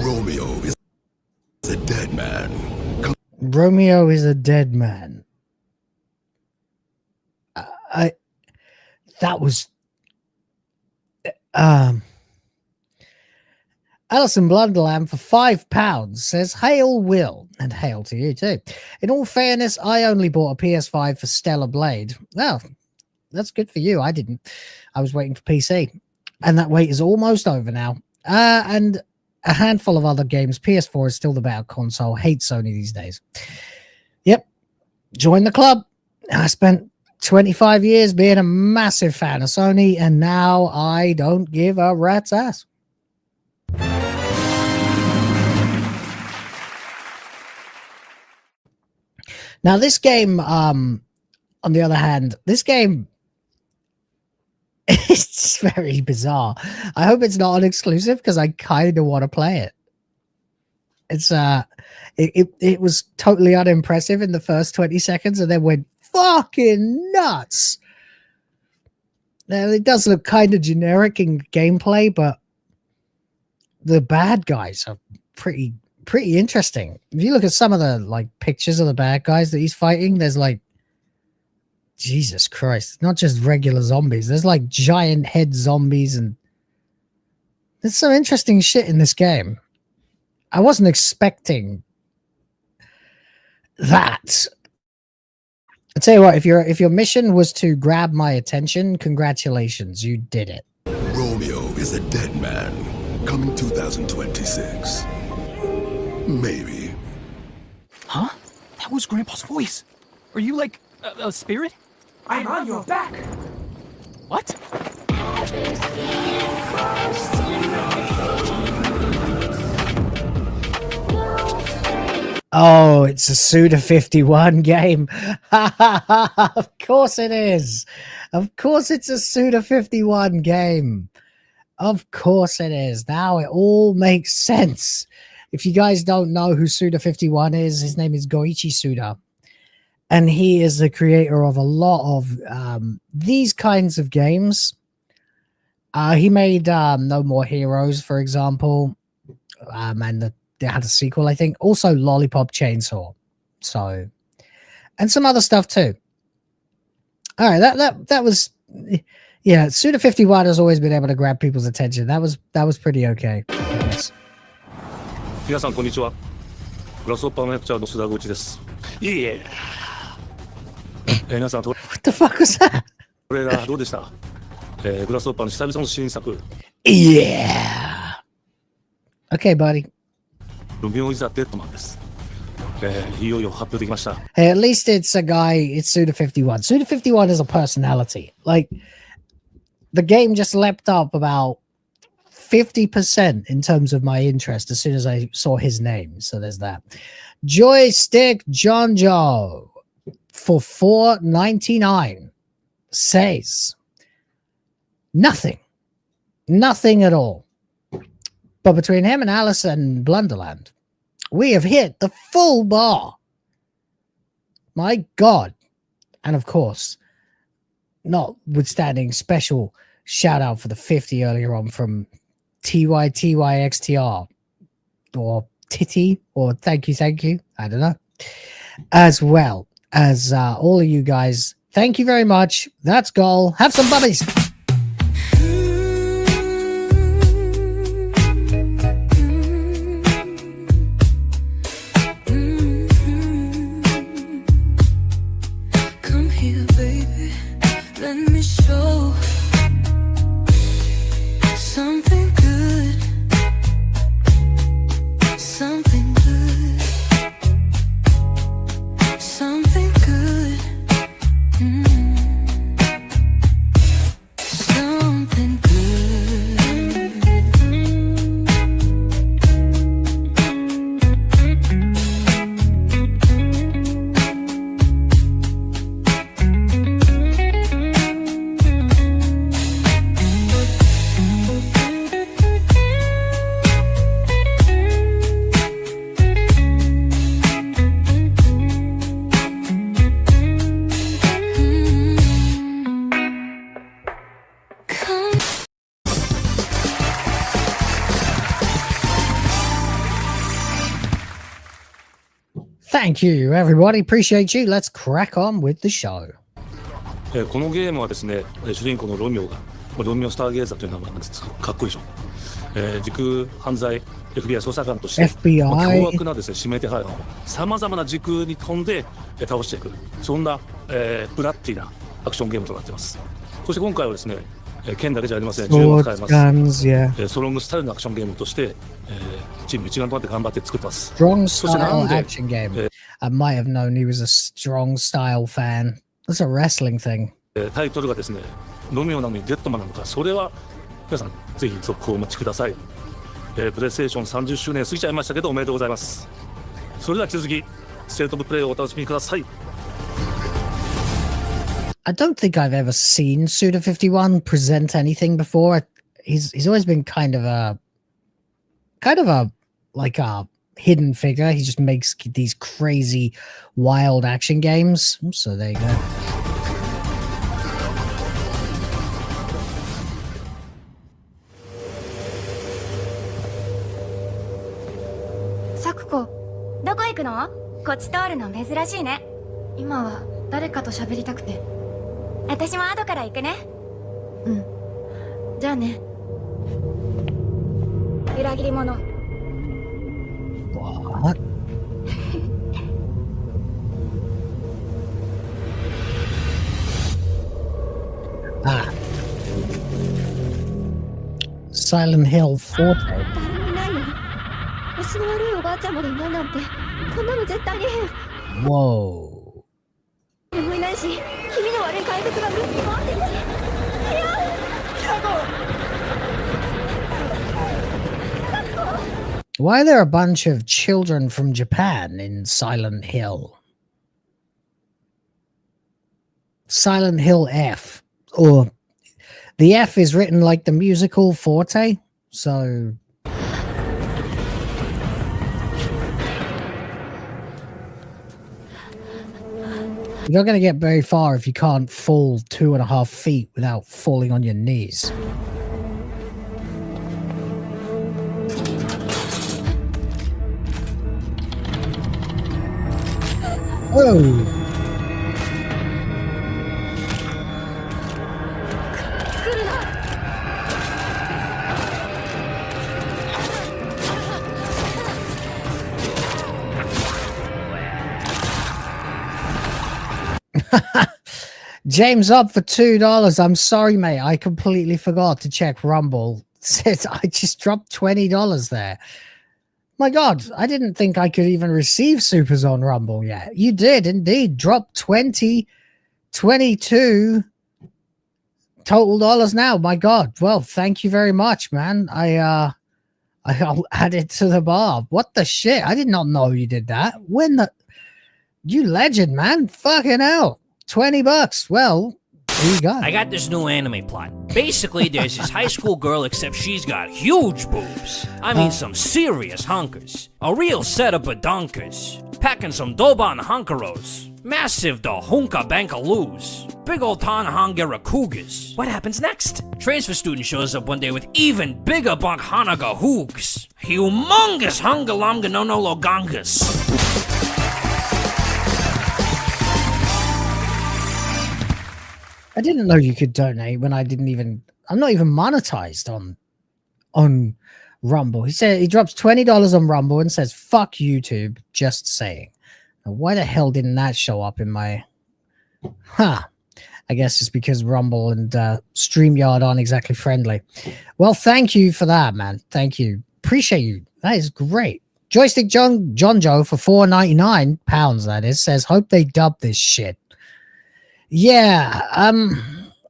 Romeo is a dead man. Romeo is a dead man. that was Alison Blunderland for £5 says, "Hail Will," and hail to you too. "In all fairness, I only bought a PS5 for Stellar Blade." Well, that's good for you. I didn't. I was waiting for PC, and that wait is almost over now. And a handful of other games. PS4 is still the better console. Hate Sony these days. Yep. Join the club. I spent 25 years being a massive fan of Sony, and now I don't give a rat's ass. Now, this game, on the other hand, this game, it's very bizarre. I hope it's not an exclusive because I kind of want to play it. It's it was totally unimpressive in the first 20 seconds and then went fucking nuts. Now, it does look kind of generic in gameplay, but the bad guys are pretty interesting. If you look at some of the like pictures of the bad guys that he's fighting, there's like, Jesus Christ, not just regular zombies. There's like giant head zombies, and there's some interesting shit in this game. I wasn't expecting that. I'll tell you what, if your mission was to grab my attention, congratulations, you did it. Romeo is a dead man. Coming 2026. Maybe. Huh? That was Grandpa's voice. Are you like a spirit? I'm on your back. What? Oh, it's a Suda51 game. Of course it is. Of course it's a Suda51 game. Of course it is. Now it all makes sense. If you guys don't know who Suda51 is, his name is Goichi Suda. And he is the creator of a lot of these kinds of games. He made No More Heroes, for example. And they had a sequel, I think. Also Lollipop Chainsaw. So, and some other stuff too. All right, that was... Yeah, Suda51 has always been able to grab people's attention. That was pretty okay, I guess. 皆さんこんにちは。グラスホッパーの役者の須田口です。いえいえ。皆さんト What the fuck was that? トレーラーどうでした？グラスホッパーの久々の新作。Yeah. Okay, buddy. ロミオイザデッドマンです。いよいよ発表できました。Hey, at least it's a guy. It's Suda51. Suda51 is a personality. Like, the game just leapt up about 50% in terms of my interest as soon as I saw his name. So there's that. Joystick John Joe for $4.99 says nothing at all. But between him and Alice and Blunderland, we have hit the full bar. My God. And of course, notwithstanding special shout out for the 50 earlier on from TYXTR or Titty or thank you. I don't know. As well as all of you guys. Thank you very much. That's goal. Have some bubbies. Come here, baby. Let me show something good. Something good. Something good. Something Thank you, everybody. Appreciate you. Let's crack on with the show. このゲームはですね、主人公のロミオが、ロミオスターゲーザーという名前なんですが、かっこいいでしょ。時空犯罪 FBI 捜査官として、凶悪なですね、指名手配犯をさまざまな時空に飛んで倒していく、そんな、ブラッディなアクションゲームとなっています。そして今回はですね、剣だけじゃありません、銃も使えます。ストロングスタイルのアクションゲームとして、チーム一丸となって頑張って作ってます。Strong style action game. I might have known he was a strong style fan. That's a wrestling thing. タイトルがですね、ロミオなのにデッドマンなのか、それは皆さんぜひ続報をお待ちください。プレイステーション30周年過ぎちゃいましたけどおめでとうございます。それでは引き続きステートオブプレイをお楽しみください。I don't think I've ever seen Suda51 present anything before. He's always been kind of a like a hidden figure. He just makes these crazy wild action games. So there you go. サクコ、どこ行くの？こっち通るの珍しいね。今は誰かと喋りたくて。私も後から行くね。うん。じゃあね。裏切り者。What? Ah. Silent Hill Forte. 足の悪いおばあちゃんまでいないなんて、こんなの絶対に変。Whoa. 眠いないし、気味の悪い怪物がむき回ってるし。いや、Why are there a bunch of children from Japan in Silent Hill? Silent Hill F. Or the F is written like the musical Forte, so... You're not going to get very far if you can't fall 2.5 feet without falling on your knees. Oh! James up for $2. I'm sorry, mate. I completely forgot to check Rumble. Says I just dropped $20 there. My God, I didn't think I could even receive supers on Rumble yet. You did indeed drop 20, 22 total dollars now. My God. Well, thank you very much, man. I'll add it to the bar. What the shit? I did not know you did that. When the you legend, man. Fucking hell. $20. Well, there you go. I got this new anime plot. Basically, there's this high school girl, except she's got huge boobs. I mean, some serious hunkers. A real setup of donkers. Packing some Doban hunkeros. Massive da hunka bankaloos. Big old Tanhangera cougars. What happens next? Transfer student shows up one day with even bigger bunk hanaga hoogs. Humongous hungalamga no logangas. I didn't know you could donate when I'm not even monetized on Rumble. He said he drops $20 on Rumble and says, fuck YouTube, just saying. Now, why the hell didn't that show up in my, I guess it's because Rumble and StreamYard aren't exactly friendly. Well, thank you for that, man. Thank you. Appreciate you. That is great. Joystick John Joe for £4.99, that is, says, hope they dub this shit. Yeah,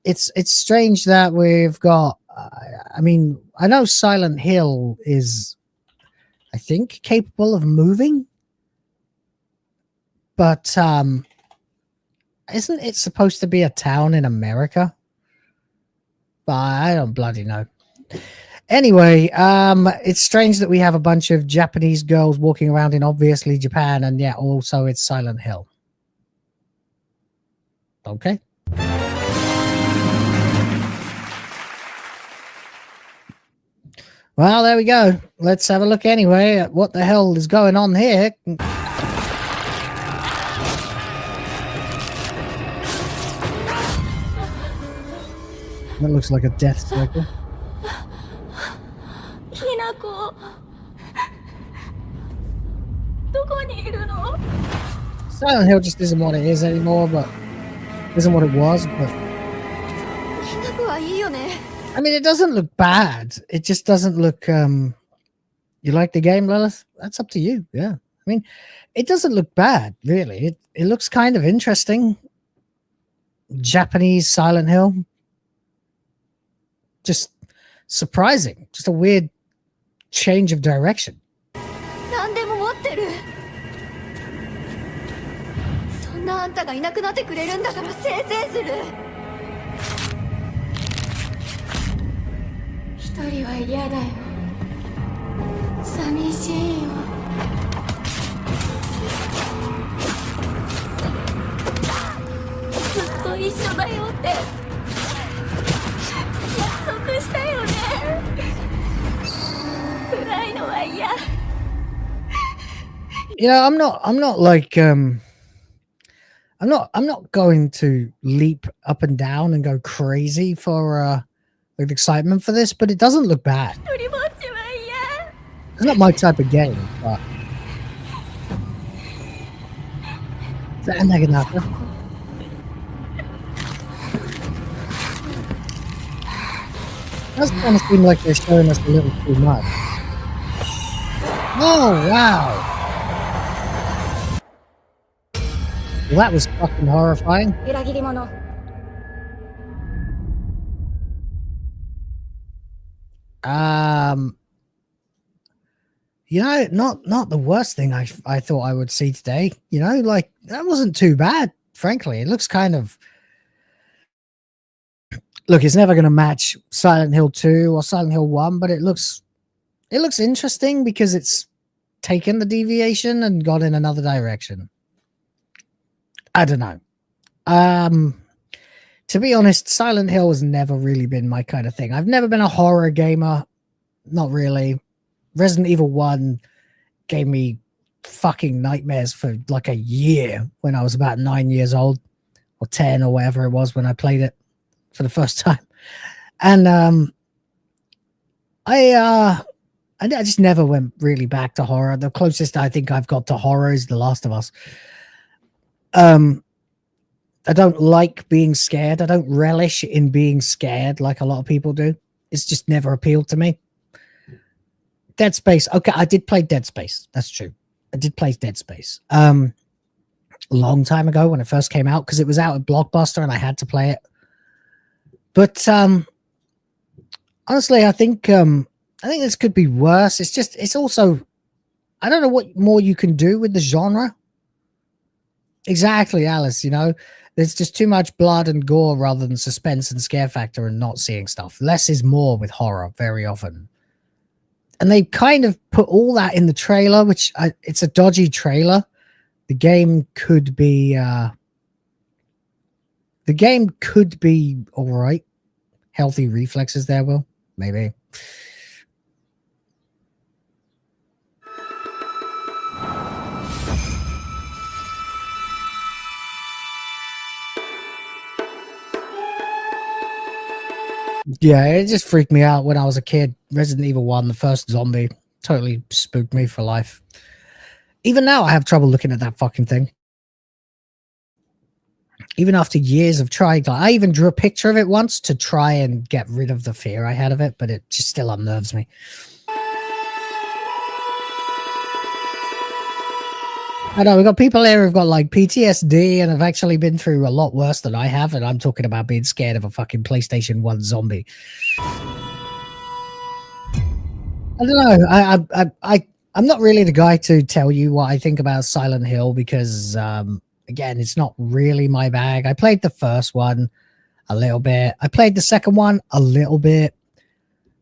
it's strange that we've got, I mean, I know Silent Hill is, I think, capable of moving, but isn't it supposed to be a town in America? But I don't bloody know. Anyway, it's strange that we have a bunch of Japanese girls walking around in obviously Japan, and yeah, also it's Silent Hill. Okay. Well, there we go. Let's have a look anyway at what the hell is going on here. That looks like a death cycle. ひなこどこにいるの Silent Hill just isn't what it is anymore, but isn't what it was, but ひなこはいいよね I mean, it doesn't look bad. It just doesn't look, you like the game, Lilith? That's up to you. Yeah. I mean, it doesn't look bad, really. It looks kind of interesting. Japanese Silent Hill. Just surprising. Just a weird change of direction. 何でも持ってるそんなあんたがいなくなってくれるんだからせいせいする一人は嫌だよ寂しいよずっと一緒だよって約束したよね暗いのは嫌 You know, I'm not like, I'm not going to leap up and down and go crazy for, with excitement for this, but it doesn't look bad. It's not my type of game, but... Is that a Naginata? It does kind of seem like they're showing us a little too much. Oh, wow! Well, that was fucking horrifying. You know, not the worst thing I thought I would see today. You know, like that wasn't too bad, frankly. It looks kind of look, it's never gonna match Silent Hill 2 or Silent Hill 1, but it looks interesting because it's taken the deviation and gone in another direction. I don't know. To be honest, Silent Hill has never really been my kind of thing. I've never been a horror gamer. Not really. Resident Evil 1 gave me fucking nightmares for like a year when I was about 9 years old or 10 or whatever it was when I played it for the first time. And I just never went really back to horror. The closest I think I've got to horror is The Last of Us. I don't like being scared. I don't relish in being scared like a lot of people do. It's just never appealed to me. Dead Space. Okay, I did play Dead Space. That's true. I did play Dead Space. A long time ago when it first came out because it was out at Blockbuster and I had to play it. But honestly, I think this could be worse. It's also, I don't know what more you can do with the genre. Exactly, Alice, you know, there's just too much blood and gore rather than suspense and scare factor and not seeing stuff. Less is more with horror very often. And they kind of put all that in the trailer, which it's a dodgy trailer. The game could be all right. Healthy reflexes there, Will. Maybe. Yeah, it just freaked me out when I was a kid. Resident Evil 1, the first zombie, totally spooked me for life. Even now, I have trouble looking at that fucking thing. Even after years of trying, I even drew a picture of it once to try and get rid of the fear I had of it, but it just still unnerves me. I know, we've got people here who've got like PTSD and have actually been through a lot worse than I have, and I'm talking about being scared of a fucking PlayStation 1 zombie. I don't know. I'm not really the guy to tell you what I think about Silent Hill because, again, it's not really my bag. I played the first one a little bit. I played the second one a little bit.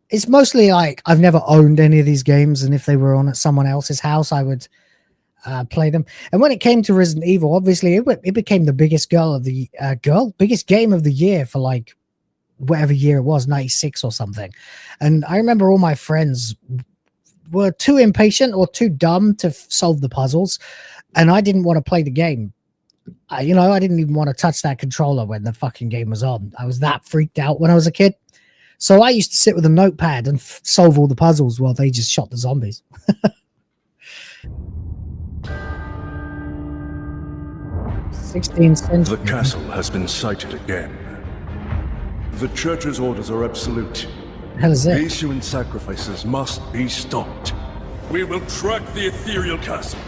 It's mostly like I've never owned any of these games, and if they were on at someone else's house, I would play them. And when it came to Resident Evil, obviously it became the biggest biggest game of the year for like whatever year it was, 96 or something. And I remember all my friends were too impatient or too dumb to solve the puzzles, and I didn't want to play the game. You know, I didn't even want to touch that controller when the fucking game was on. I was that freaked out when I was a kid. So I used to sit with a notepad and solve all the puzzles while they just shot the zombies. 16th century. The castle has been sighted again. The church's orders are absolute. Hell is it? Issuing sacrifices must be stopped. We will track the ethereal castle.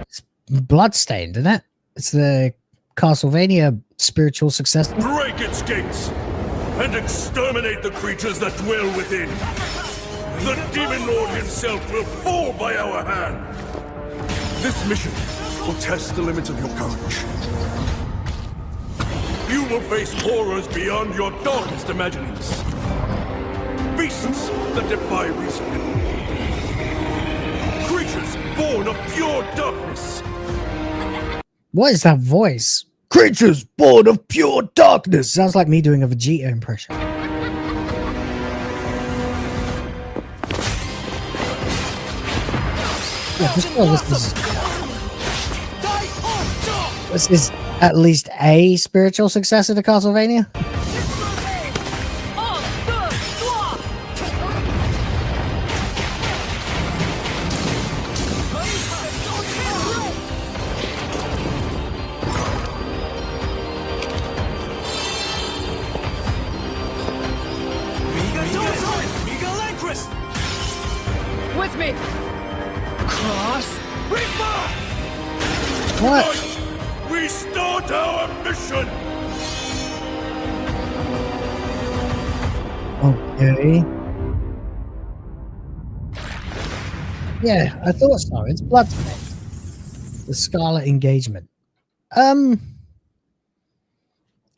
It's Bloodstained, isn't it? It's the Castlevania spiritual successor. Break its gates and exterminate the creatures that dwell within. The Demon Lord himself will fall by our hand. This mission will test the limits of your courage. You will face horrors beyond your darkest imaginings. Beasts that defy reason. Creatures born of pure darkness. What is that voice? Creatures born of pure darkness. Sounds like me doing a Vegeta impression. Yeah, this is at least a spiritual successor to Castlevania. With me! Cross Reaper! What? We start our mission! Okay. Yeah, I thought so. It's Bloodstained. The Scarlet Engagement.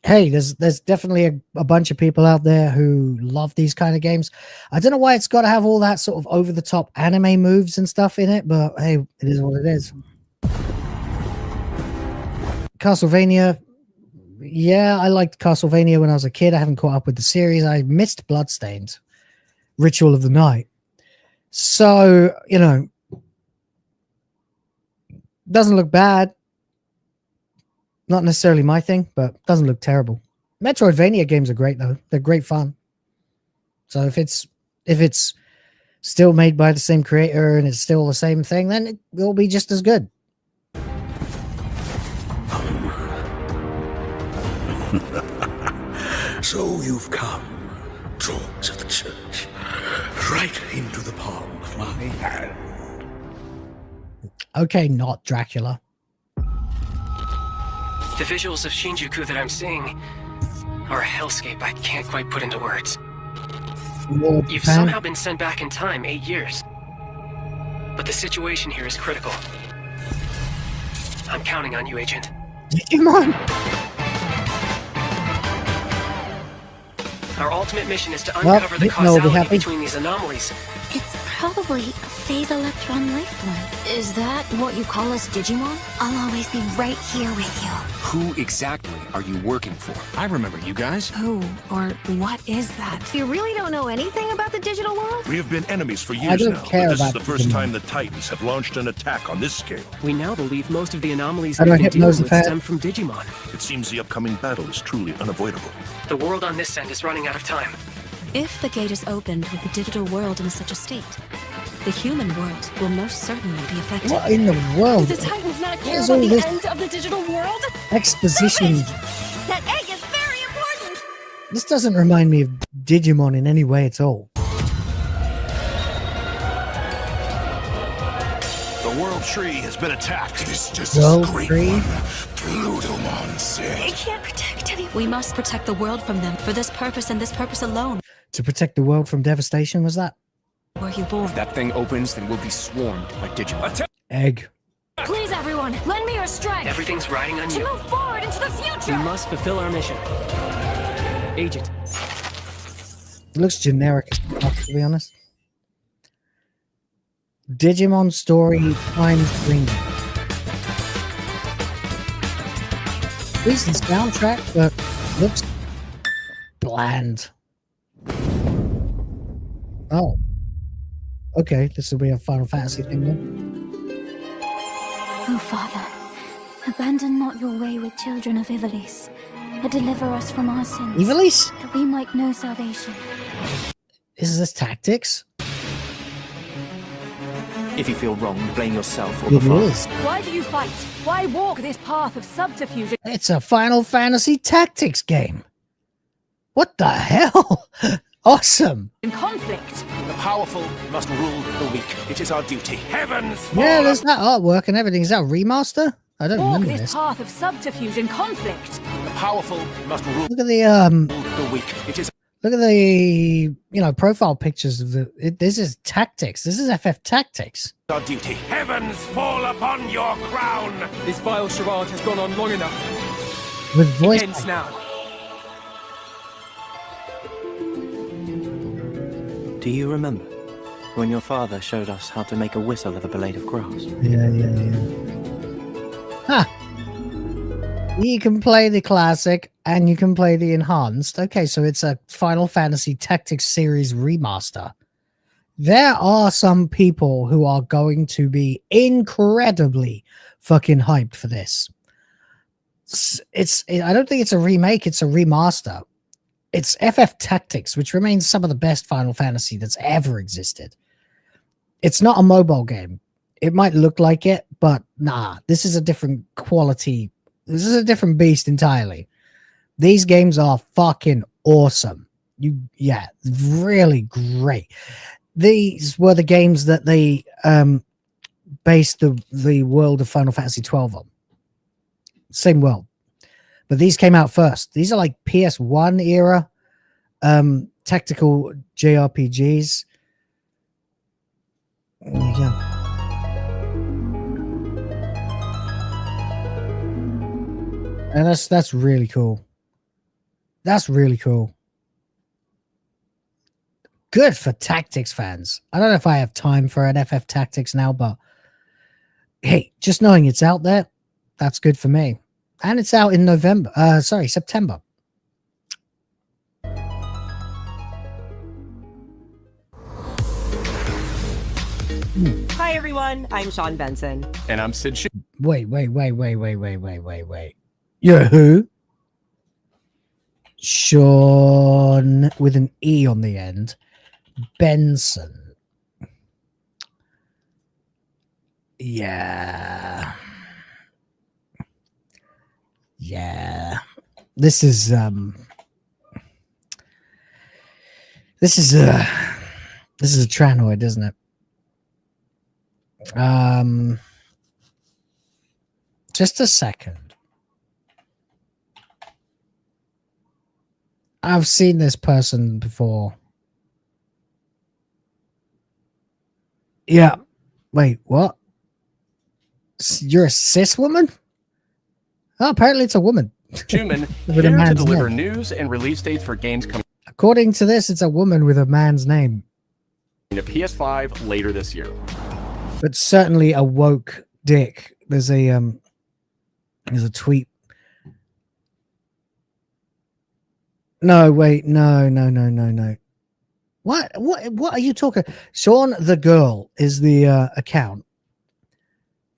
Hey, there's definitely a bunch of people out there who love these kind of games. I don't know why it's got to have all that sort of over-the-top anime moves and stuff in it, but hey, it is what it is. Castlevania. Yeah, I liked Castlevania when I was a kid. I haven't caught up with the series. I missed Bloodstained. Ritual of the Night. So, you know, doesn't look bad. Not necessarily my thing, but doesn't look terrible. Metroidvania games are great though. They're great fun. So if it's still made by the same creator and it's still the same thing, then it will be just as good. So you've come, dogs of the church, right into the palm of my hand. Okay, not Dracula. The visuals of Shinjuku that I'm seeing are a hellscape I can't quite put into words. You've somehow been sent back in time 8 years. But the situation here is critical. I'm counting on you, Agent. Digimon! Our ultimate mission is to uncover the causality between these anomalies. It's probably a phase electron life form. Is that what you call us Digimon? I'll always be right here with you. Who exactly are you working for? I remember you guys. Who or what is that? You really don't know anything about the digital world? We have been enemies for years now, but this is the first time the Titans have launched an attack on this scale. We now believe most of the anomalies I don't we've been dealing with hypnose stem from Digimon. It seems the upcoming battle is truly unavoidable. The world on this end is running out of time. If the gate is opened with the digital world in such a state, the human world will most certainly be affected. What in the world? Do the Titans not care What is about all the this end of the digital world? exposition? That egg is very important! This doesn't remind me of Digimon in any way at all. The world tree has been attacked. It is just World a great tree? one. Plutomon said. They can't protect anyone. We must protect the world from them for this purpose and this purpose alone. To protect the world from devastation, was that? Were you born? If that thing opens, then we'll be swarmed by Digimon. Egg. Please, everyone, lend me your strength. Everything's riding on To you. move forward into the We future. must fulfill our mission. Agent. It looks generic as fuck, to be honest. Digimon story times green. Decent soundtrack, but looks bland. Oh. Okay, this will be a Final Fantasy thing then. Oh, Father, Abandon not your wayward children of Ivalice, but deliver us from our sins. Ivalice? That we might know salvation. Is this tactics? If you feel wrong, blame yourself or It the Father. is. Why do you fight? Why walk this path of subterfuge? It's a Final Fantasy Tactics game. What the hell? Awesome. In conflict. The powerful must rule the weak. It is our duty. Heavens! Yeah, there's that artwork and everything. Is that a remaster? I don't Walk remember this this. path of subterfuge and conflict. The powerful must rule Look at the the weak. It is look at the profile pictures of this is tactics. This is FF Tactics. our duty. Heavens fall upon your crown! This vile charade has gone on long enough. With voice It ends now. Do you remember when your father showed us how to make a whistle of a blade of grass? Yeah. Huh. You can play the classic and you can play the enhanced. Okay, so it's a Final Fantasy Tactics series remaster. There are some people who are going to be incredibly fucking hyped for this. I don't think it's a remake, it's a remaster. It's FF Tactics, which remains some of the best Final Fantasy that's ever existed. It's not a mobile game. It might look like it, but nah, this is a different quality. This is a different beast entirely. These games are fucking awesome. Yeah, really great. These were the games that they based the world of Final Fantasy 12 on. Same world. But these came out first. These are like PS1 era tactical JRPGs. There you go. And that's really cool. That's really cool. Good for Tactics fans. I don't know if I have time for an FF Tactics now, but hey, just knowing it's out there, that's good for me. And it's out in September. Hi everyone, I'm Sean Benson. And I'm Sid Sh- Wait. You're who? Sean with an E on the end. Benson. Yeah. This is a Tranoid, isn't it? Just a second. I've seen this person before. Yeah. Wait, what? You're a cis woman? Oh, apparently it's a woman. Schumann, With a here to man's deliver name. news and release dates for games coming According to this, it's a woman with a man's name. to PS5 later this year. But certainly a woke dick. There's a tweet. No, wait, no. What are you talking? Sean the Girl is the account.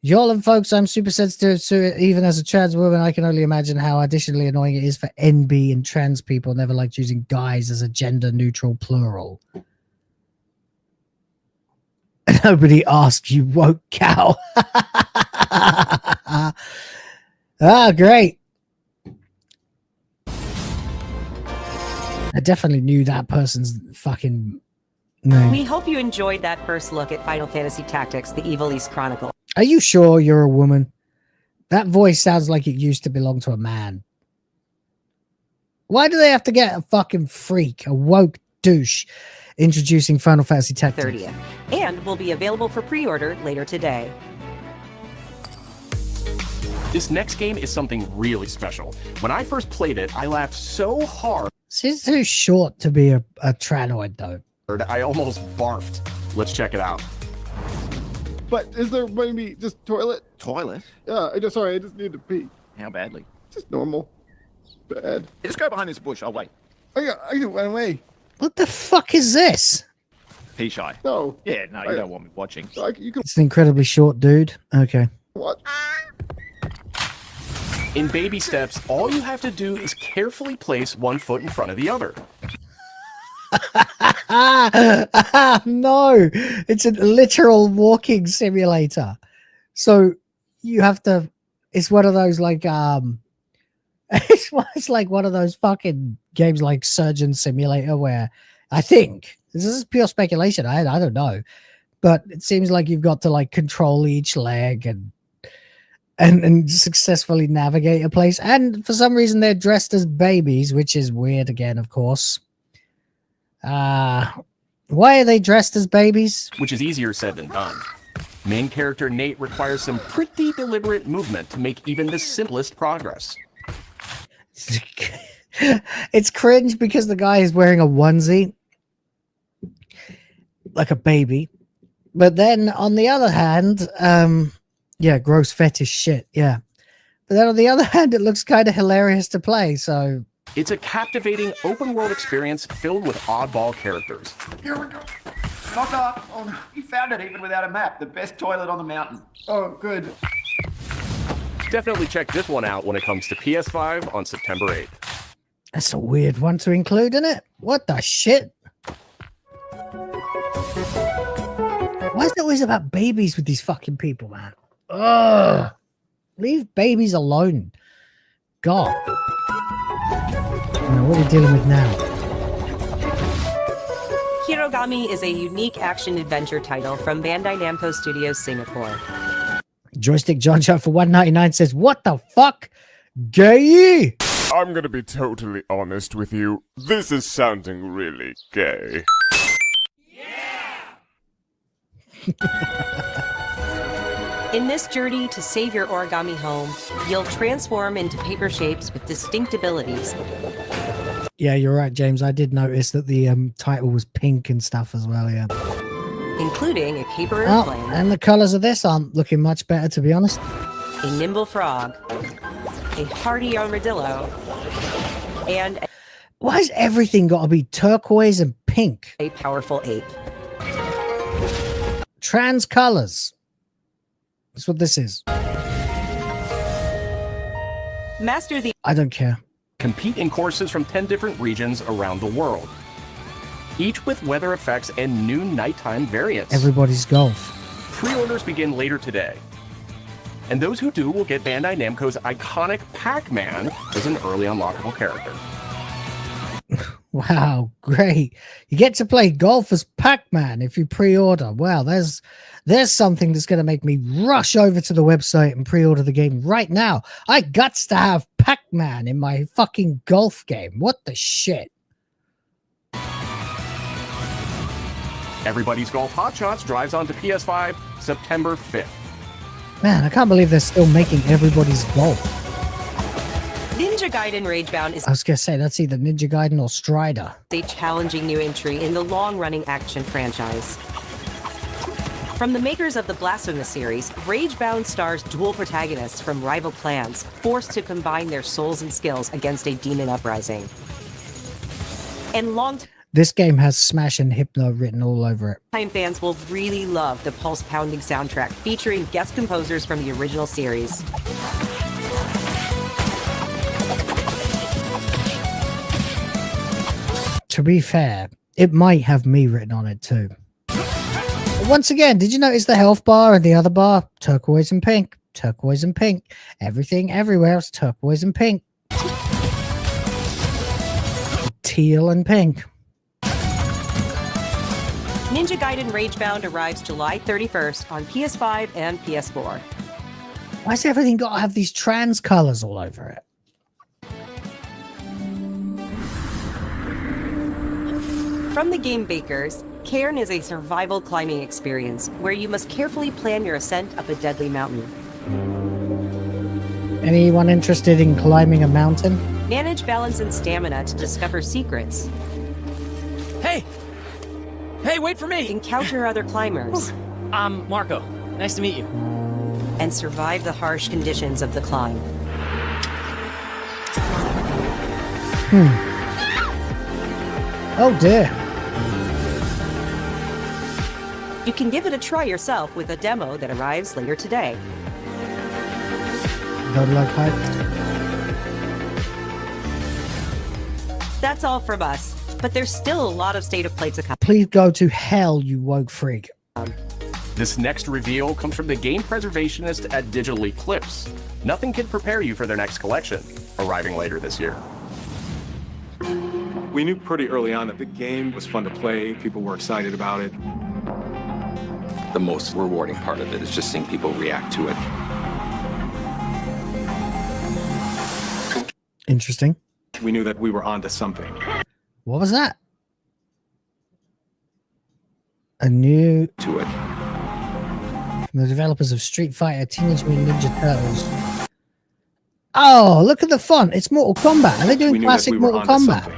Y'all and folks, I'm super sensitive to it. Even as a trans woman, I can only imagine how additionally annoying it is for NB and trans people. Never liked using guys as a gender neutral plural. Nobody asked, you woke cow. Ah, great. I definitely knew that person's fucking name. We hope you enjoyed that first look at Final Fantasy Tactics, the Evil East Chronicle. Are you sure you're a woman? That voice sounds like it used to belong to a man. Why do they have to get a fucking freak, a woke douche, introducing Final Fantasy Tactics? 30th, and will be available for pre-order later today. This next game is something really special. When I first played it, I laughed so hard. She's too short to be a Tranoid, though. I almost barfed. Let's check it out. But is there maybe just toilet? Toilet? Yeah, I just need to pee. How badly? Just normal. Bad. Just go behind this bush. I'll wait. I can run away. What the fuck is this? Pea shy. No. Yeah, no, you don't want me watching. You can. It's an incredibly short dude. Okay. What? In baby steps, all you have to do is carefully place one foot in front of the other. No, it's a literal walking simulator. So you have to, it's one of those like, it's like one of those fucking games like Surgeon Simulator where I think, this is pure speculation, I don't know, but it seems like you've got to like control each leg and successfully navigate a place. And for some reason they're dressed as babies, which is weird again, of course. Why are they dressed as babies? Which is easier said than done. Main character Nate requires some pretty deliberate movement to make even the simplest progress. It's cringe because the guy is wearing a onesie like a baby, but then on the other hand, yeah, gross fetish shit, yeah, but then on the other hand it looks kind of hilarious to play. So it's a captivating open world experience filled with oddball characters. Here we go. Knock up. Oh, you found it even without a map. The best toilet on the mountain. Oh, good. Definitely check this one out when it comes to PS5 on September 8th. That's a weird one to include in it. What the shit? Why is it always about babies with these fucking people, man? Ugh. Leave babies alone. God. What are we dealing with now? Hirogami is a unique action-adventure title from Bandai Namco Studios Singapore. Joystick John Shot for $1.99 says, "What the fuck? Gay?" I'm gonna be totally honest with you. This is sounding really gay. In this journey to save your origami home, you'll transform into paper shapes with distinct abilities. Yeah, you're right, James. I did notice that the title was pink and stuff as well, yeah. Including a paper airplane. And the colors of this aren't looking much better, to be honest. A nimble frog. A hardy armadillo. And why has everything got to be turquoise and pink? A powerful ape. Trans colors. That's what this is. Master the... I don't care. Compete in courses from 10 different regions around the world, each with weather effects and new nighttime variants. Everybody's golf. Pre-orders begin later today. And those who do will get Bandai Namco's iconic Pac-Man as an early unlockable character. Wow, great. You get to play golf as Pac-Man if you pre-order. Wow, there's something that's going to make me rush over to the website and pre-order the game right now. I guts to have Pac-Man in my fucking golf game. What the shit? Everybody's Golf Hot Shots drives onto PS5 September 5th. Man, I can't believe they're still making Everybody's Golf. Ninja Gaiden Ragebound is... I was going to say, that's either Ninja Gaiden or Strider. A challenging new entry in the long-running action franchise. From the makers of the Blasphemous series, Ragebound stars dual protagonists from rival clans, forced to combine their souls and skills against a demon uprising. And this game has Smash and Hypno written all over it. Time fans will really love the pulse-pounding soundtrack featuring guest composers from the original series. To be fair, it might have me written on it too. But once again, did you notice the health bar and the other bar? Turquoise and pink. Turquoise and pink. Everything everywhere is turquoise and pink. Teal and pink. Ninja Gaiden Ragebound arrives July 31st on PS5 and PS4. Why's everything got to have these trans colors all over it? From the game bakers, Cairn is a survival climbing experience where you must carefully plan your ascent up a deadly mountain. Anyone interested in climbing a mountain? Manage balance and stamina to discover secrets. Hey! Hey, wait for me! Encounter other climbers. I'm Marco. Nice to meet you. And survive the harsh conditions of the climb. Oh dear. You can give it a try yourself with a demo that arrives later today. Godlike hype. That's all from us, but there's still a lot of state of play to come. Please go to hell, you woke freak. This next reveal comes from the game preservationist at Digital Eclipse. Nothing can prepare you for their next collection, arriving later this year. We knew pretty early on that the game was fun to play, people were excited about it. The most rewarding part of it is just seeing people react to it. Interesting. We knew that we were onto something. What was that? A new to it. From the developers of Street Fighter, Teenage Mutant Ninja Turtles. Oh, look at the font. It's Mortal Kombat. Are they doing classic Mortal Kombat?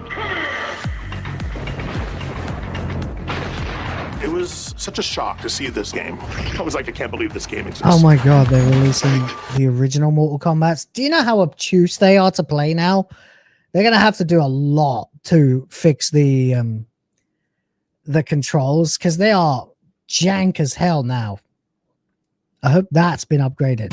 It was such a shock to see this game. I was like, I can't believe this game exists. Oh my god, they're releasing the original Mortal Kombat. Do you know how obtuse they are to play now? They're gonna have to do a lot to fix the controls because they are jank as hell now. I hope that's been upgraded.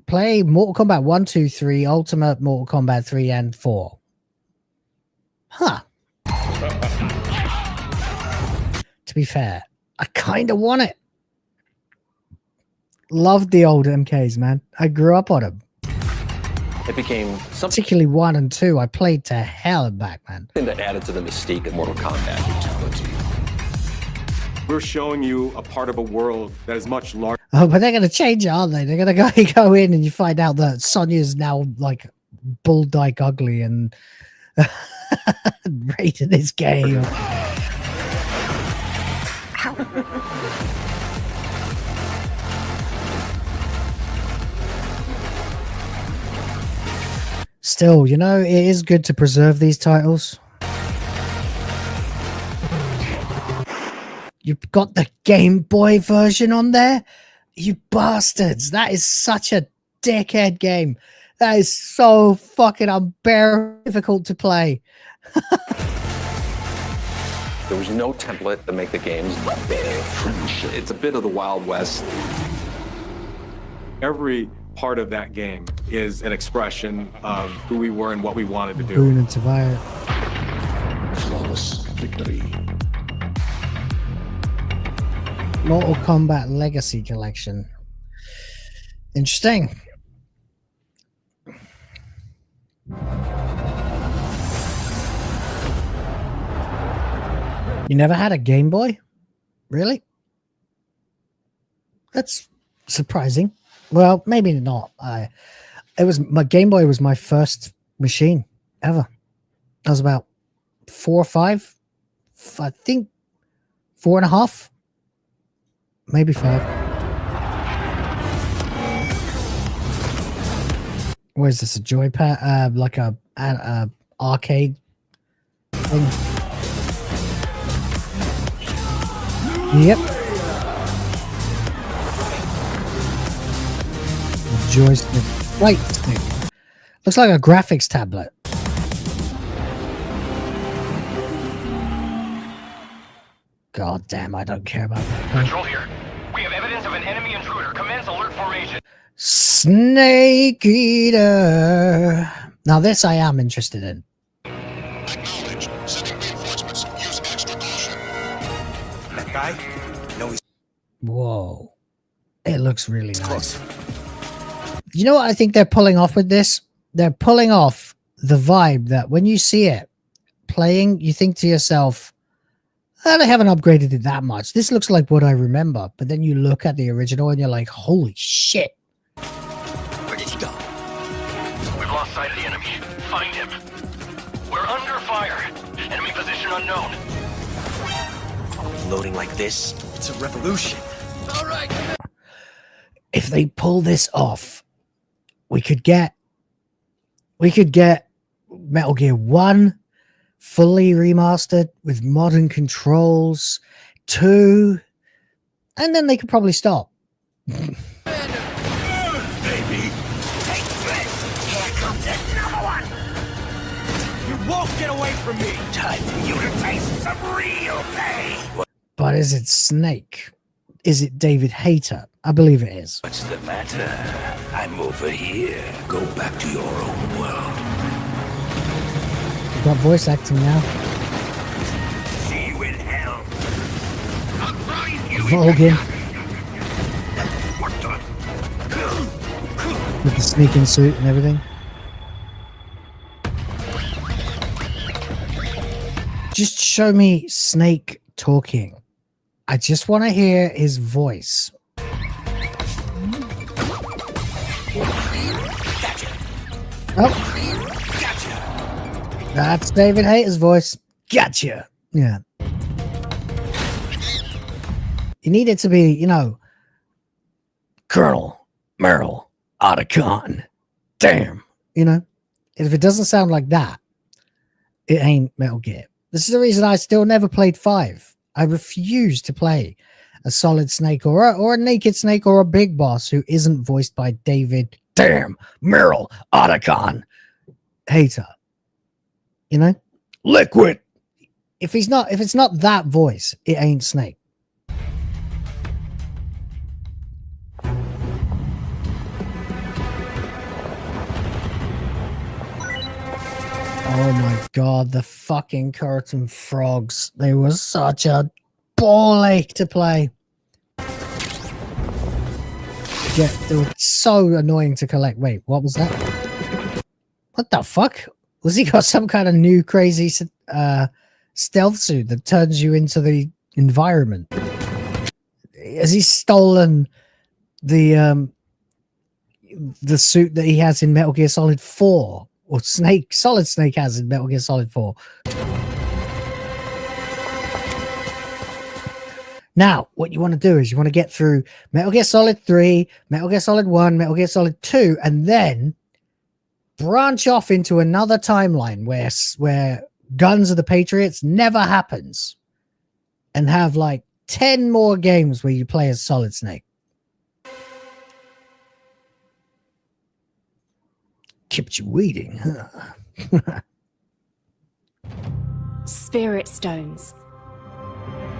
Play Mortal Kombat 1, 2, 3, Ultimate Mortal Kombat 3 and 4. Huh. To be fair, I kind of want it. Loved the old MKs, man. I grew up on them. It became something Particularly 1 and 2. I played to hell back, man. that added to the mystique of Mortal Kombat brutality. We're showing you a part of a world that is much larger. Oh, but they're going to change it, aren't they? They're going to go in and you find out that Sonya's now like bull dyke ugly and rated this game. Still, you know, it is good to preserve these titles. You've got the Game Boy version on there? You bastards. That is such a dickhead game. That is so fucking unbearable difficult to play. There was no template to make the games. It's a bit of the Wild West. Every part of that game is an expression of who we were and what we wanted to do. Boone and Tobias. Flawless victory. Mortal Kombat Legacy Collection. Interesting. You never had a Game Boy? Really? That's surprising. Well, maybe not. My Game Boy was my first machine ever. I was about 4 or 5. I think 4.5. Maybe 5. What is this? A joypad? Like a arcade thing? Yep. Joystick. Right stick. Looks like a graphics tablet. God damn, I don't care about that. Control here. We have evidence of an enemy intruder. Commence alert formation. Snake Eater. Now this I am interested in. That guy? No, he's Whoa. It looks really nice. You know what I think they're pulling off with this? They're pulling off the vibe that when you see it playing, you think to yourself, oh, they haven't upgraded it that much. This looks like what I remember. But then you look at the original and you're like, holy shit. Where did he go? We've lost sight of the enemy. Find him. We're under fire. Enemy position unknown. Loading like this, it's a revolution. All right. If they pull this off, we could get Metal Gear 1 fully remastered with modern controls, 2, and then they could probably stop. Baby. Take this. Here comes another one. You won't get away from me. Time for you to taste some real pain. But is it Snake? Is it David Hayter? I believe it is. What's the matter? I'm over here. Go back to your own world. We've got voice acting now. See you in hell. Vulcan. With the sneaking suit and everything. Just show me Snake talking. I just want to hear his voice. Oh. That's David Hayter's voice. Gotcha. Yeah. You need it to be, you know, Colonel Merle Otacon. Damn. You know, if it doesn't sound like that, it ain't Metal Gear. This is the reason I still never played 5. I refuse to play a Solid Snake or a Naked Snake or a Big Boss who isn't voiced by David Damn Merle Otacon Hayter. You know? Liquid. If it's not that voice, it ain't Snake. Oh my god, the fucking curtain frogs. They were such a ball ache to play. Yeah, they were so annoying to collect. Wait, what was that? What the fuck? Was he got some kind of new crazy stealth suit that turns you into the environment? Has he stolen the suit that he has in Metal Gear Solid 4? Or Solid Snake has in Metal Gear Solid 4. Now, what you want to do is you want to get through Metal Gear Solid 3, Metal Gear Solid 1, Metal Gear Solid 2, and then branch off into another timeline where Guns of the Patriots never happens. And have like 10 more games where you play as Solid Snake. Kept you waiting, huh? Spirit stones.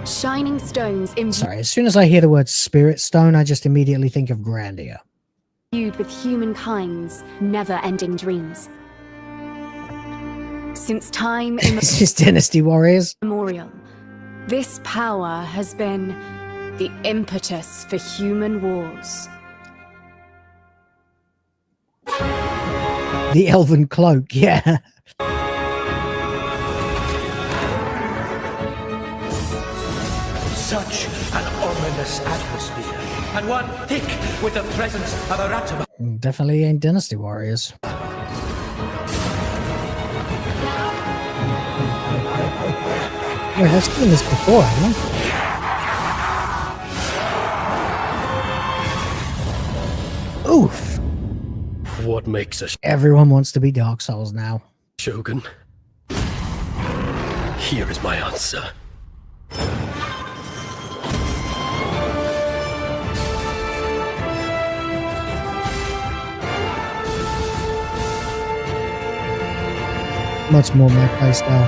Shining stones Sorry, as soon as I hear the word Spirit Stone, I just immediately think of Grandia. imbued with humankind's never-ending dreams. Since time This is Dynasty Warriors. immemorial, this power has been the impetus for human wars. The Elven Cloak, yeah. Such an ominous atmosphere, and one thick with the presence of a rat. Definitely ain't Dynasty Warriors. Wait, I've seen this before, haven't I? Oof. What makes us? Everyone wants to be Dark Souls now. Shogun. Here is my answer. Much more my playstyle.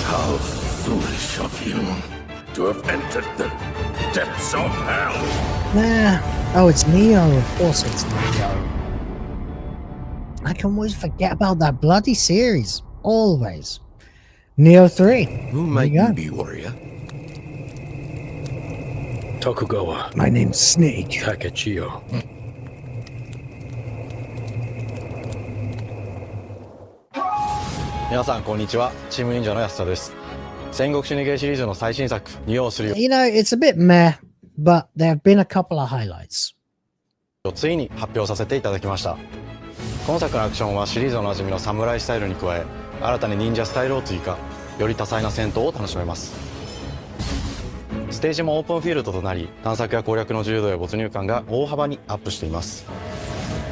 How foolish of you to have entered the depths of hell. Nah. Oh, it's Neo. Of course it's Neo. I can always forget about that bloody series. Always. Neo 3. Who might you be, warrior? Tokugawa. My name's Snake. Takechiyo. 皆さんこんにちは。チーム忍者の安田です。戦国死にゲーシリーズの最新作、仁王3 You know, it's a bit meh, but there have been a couple of highlights. をついに発表させていただきました。今作のアクションはシリーズおなじみのサムライスタイルに加え、新たに忍者スタイルを追加、より多彩な戦闘を楽しめます。ステージもオープンフィールドとなり、探索や攻略の自由度や没入感が大幅にアップしています。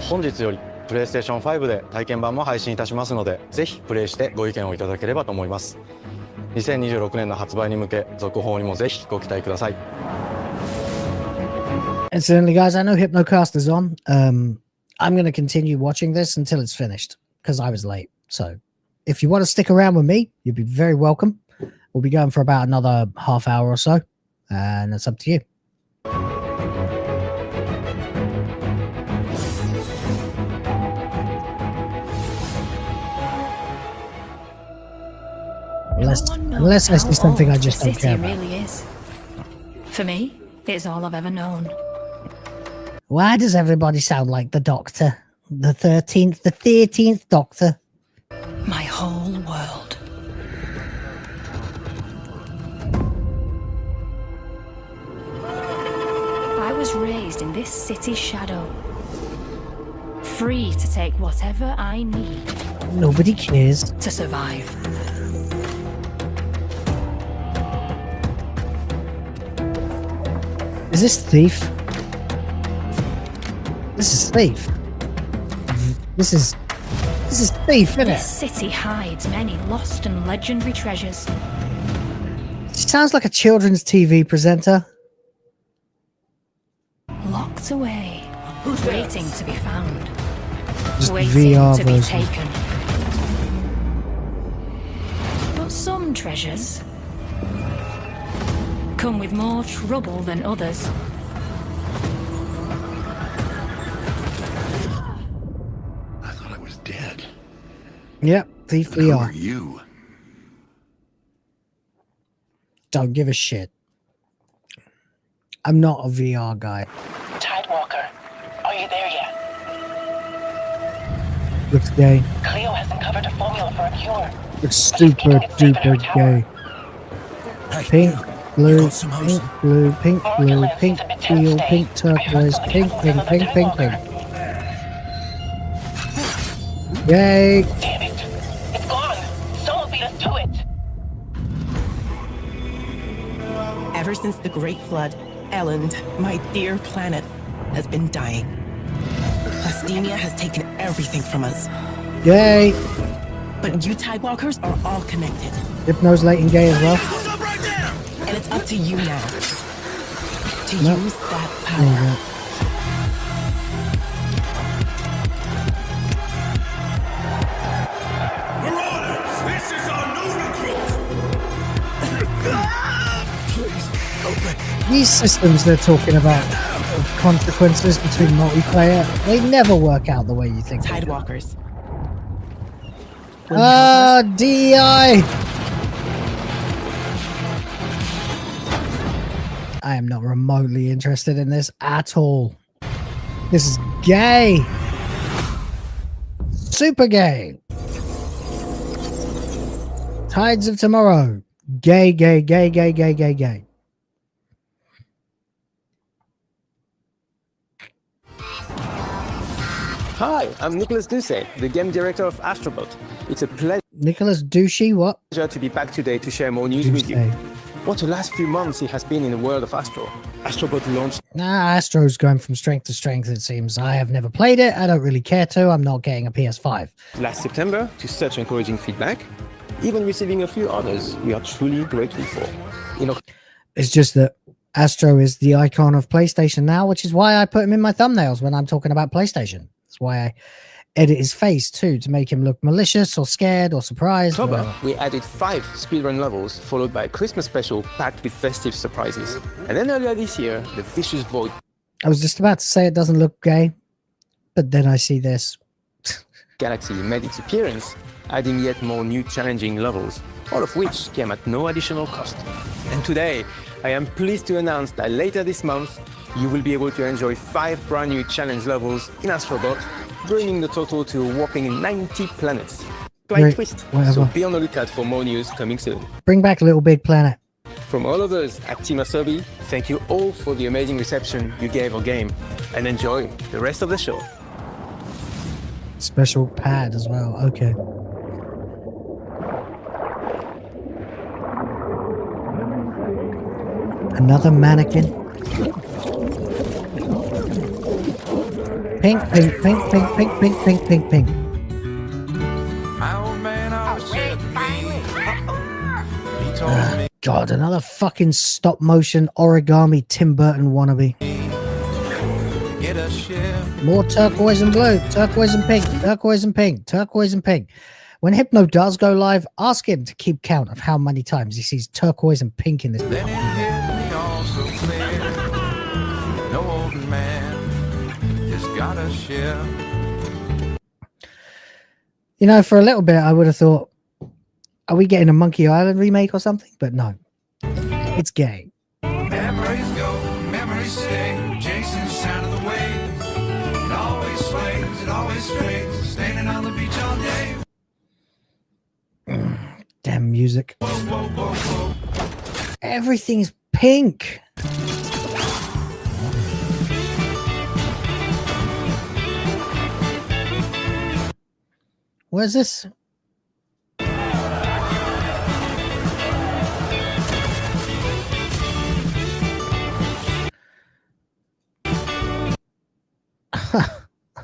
本日よりプレイステーション5で体験版も配信いたしますので、ぜひプレイしてご意見をいただければと思います。2026年の発売に向け、続報にもぜひご期待ください。 Incidentally, guys, I know Hypnocast is on. I'm going to continue watching this until it's finished because I was late. So if you want to stick around with me, you'd be very welcome. We'll be going for about another half hour or so, and it's up to you. Unless I see something I just don't care about. Really is. For me, it's all I've ever known. Why does everybody sound like the Doctor? The 13th Doctor? My whole world. I was raised in this city's shadow. Free to take whatever I need. Nobody cares. To survive. Is this Thief? This is Thief. This is Thief, isn't it? This city hides many lost and legendary treasures. She sounds like a children's TV presenter. Locked away. Waiting to be found. Just waiting VR to be version. taken. But some treasures come with more trouble than others. I thought I was dead. Yep, Thief Who VR. are you? Don't give a shit. I'm not a VR guy. Tidewalker, are you there yet? Looks gay. Cleo has uncovered a formula for a cure. Looks super duper gay. Pink, blue, pink, blue, pink, blue, pink, teal, pink, turquoise, pink, pink, pink, pink, pink. Yay! Damn it! It's gone! Someone beat us to it! Ever since the Great Flood, Elland, my dear planet, has been dying. Plastemia has taken everything from us. Yay! But you Tidewalkers are all connected. Hypno's late and gay as well. And it's up to you now to No. use that power. There you go. This is our new recruit! Please, help me. These systems they're talking about, consequences between multiplayer, they never work out the way you think. Tidewalkers. Ah, DEI! I am not remotely interested in this at all. This is gay. Super gay. Tides of Tomorrow. Gay, gay, gay, gay, gay, gay, gay. Hi, I'm Nicholas Ducey, the game director of Astrobot. It's a pleasure Nicholas Douchey, what? to be back today to share more news with you. What the last few months it has been in the world of Astro. Astrobot launched Nah, Astro's going from strength to strength, it seems. I have never played it. I don't really care to. I'm not getting a PS5. last September to such encouraging feedback, even receiving a few honors we are truly grateful for. It's just that Astro is the icon of PlayStation now, which is why I put him in my thumbnails when I'm talking about PlayStation. That's why I edit his face too, to make him look malicious or scared or surprised. October, whatever. we added 5 speedrun levels, followed by a Christmas special packed with festive surprises. And then earlier this year, the Vicious Void I was just about to say it doesn't look gay, but then I see this. Galaxy made its appearance, adding yet more new challenging levels, all of which came at no additional cost. And today, I am pleased to announce that later this month, you will be able to enjoy 5 brand new challenge levels in Astrobot, bringing the total to a whopping 90 planets. Slight Great, twist, whatever. so be on the lookout for more news coming soon. Bring back Little Big Planet. From all of us at Team Asobi, thank you all for the amazing reception you gave our game, and enjoy the rest of the show. Special pad as well. Okay. Another mannequin. Pink, pink, pink, pink, pink, pink, pink, pink, pink. God, another fucking stop motion origami Tim Burton wannabe. get a ship. More turquoise and blue, turquoise and pink, turquoise and pink, turquoise and pink. When Hypno does go live, ask him to keep count of how many times he sees turquoise and pink in this. Then it hit me all so clear. No old man just got a ship. You know, for a little bit, I would have thought, are we getting a Monkey Island remake or something? But no, it's gay. Memories go, memories stay. Jason's sound of the waves. It always sways, it always strays. Standing on the beach all day. Damn music. Everything's pink. Where's this?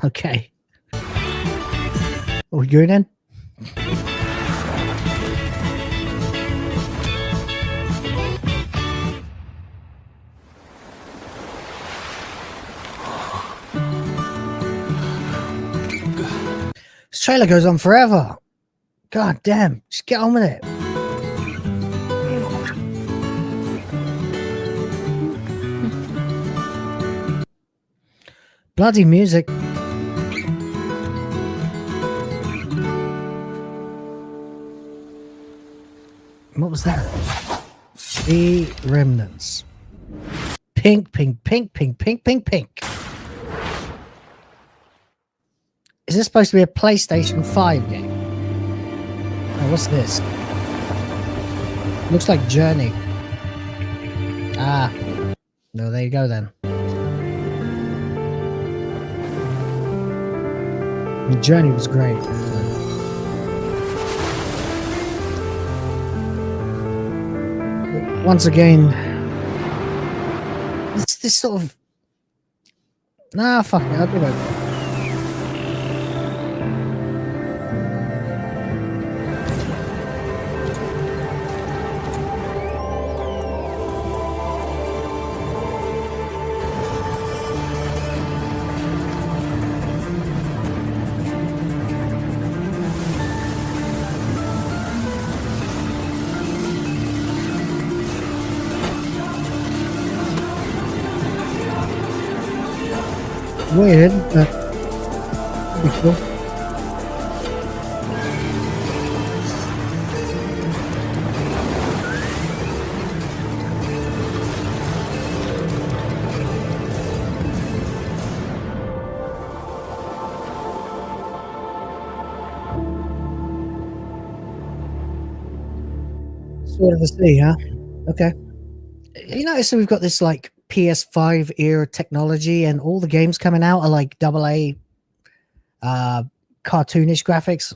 Okay. Are we good then? This trailer goes on forever. God damn, just get on with it. Bloody music. What was that? The Remnants. Pink, pink, pink, pink, pink, pink, pink. Is this supposed to be a PlayStation 5 game? Oh, what's this? Looks like Journey. Ah. No, there you go then. The Journey was great. Once again, it's this sort of... Nah, fuck it, I'll give it. Weird, but pretty cool. Sword of the Sea, huh? Okay. You notice that we've got this like PS5 era technology, and all the games coming out are like AA cartoonish graphics.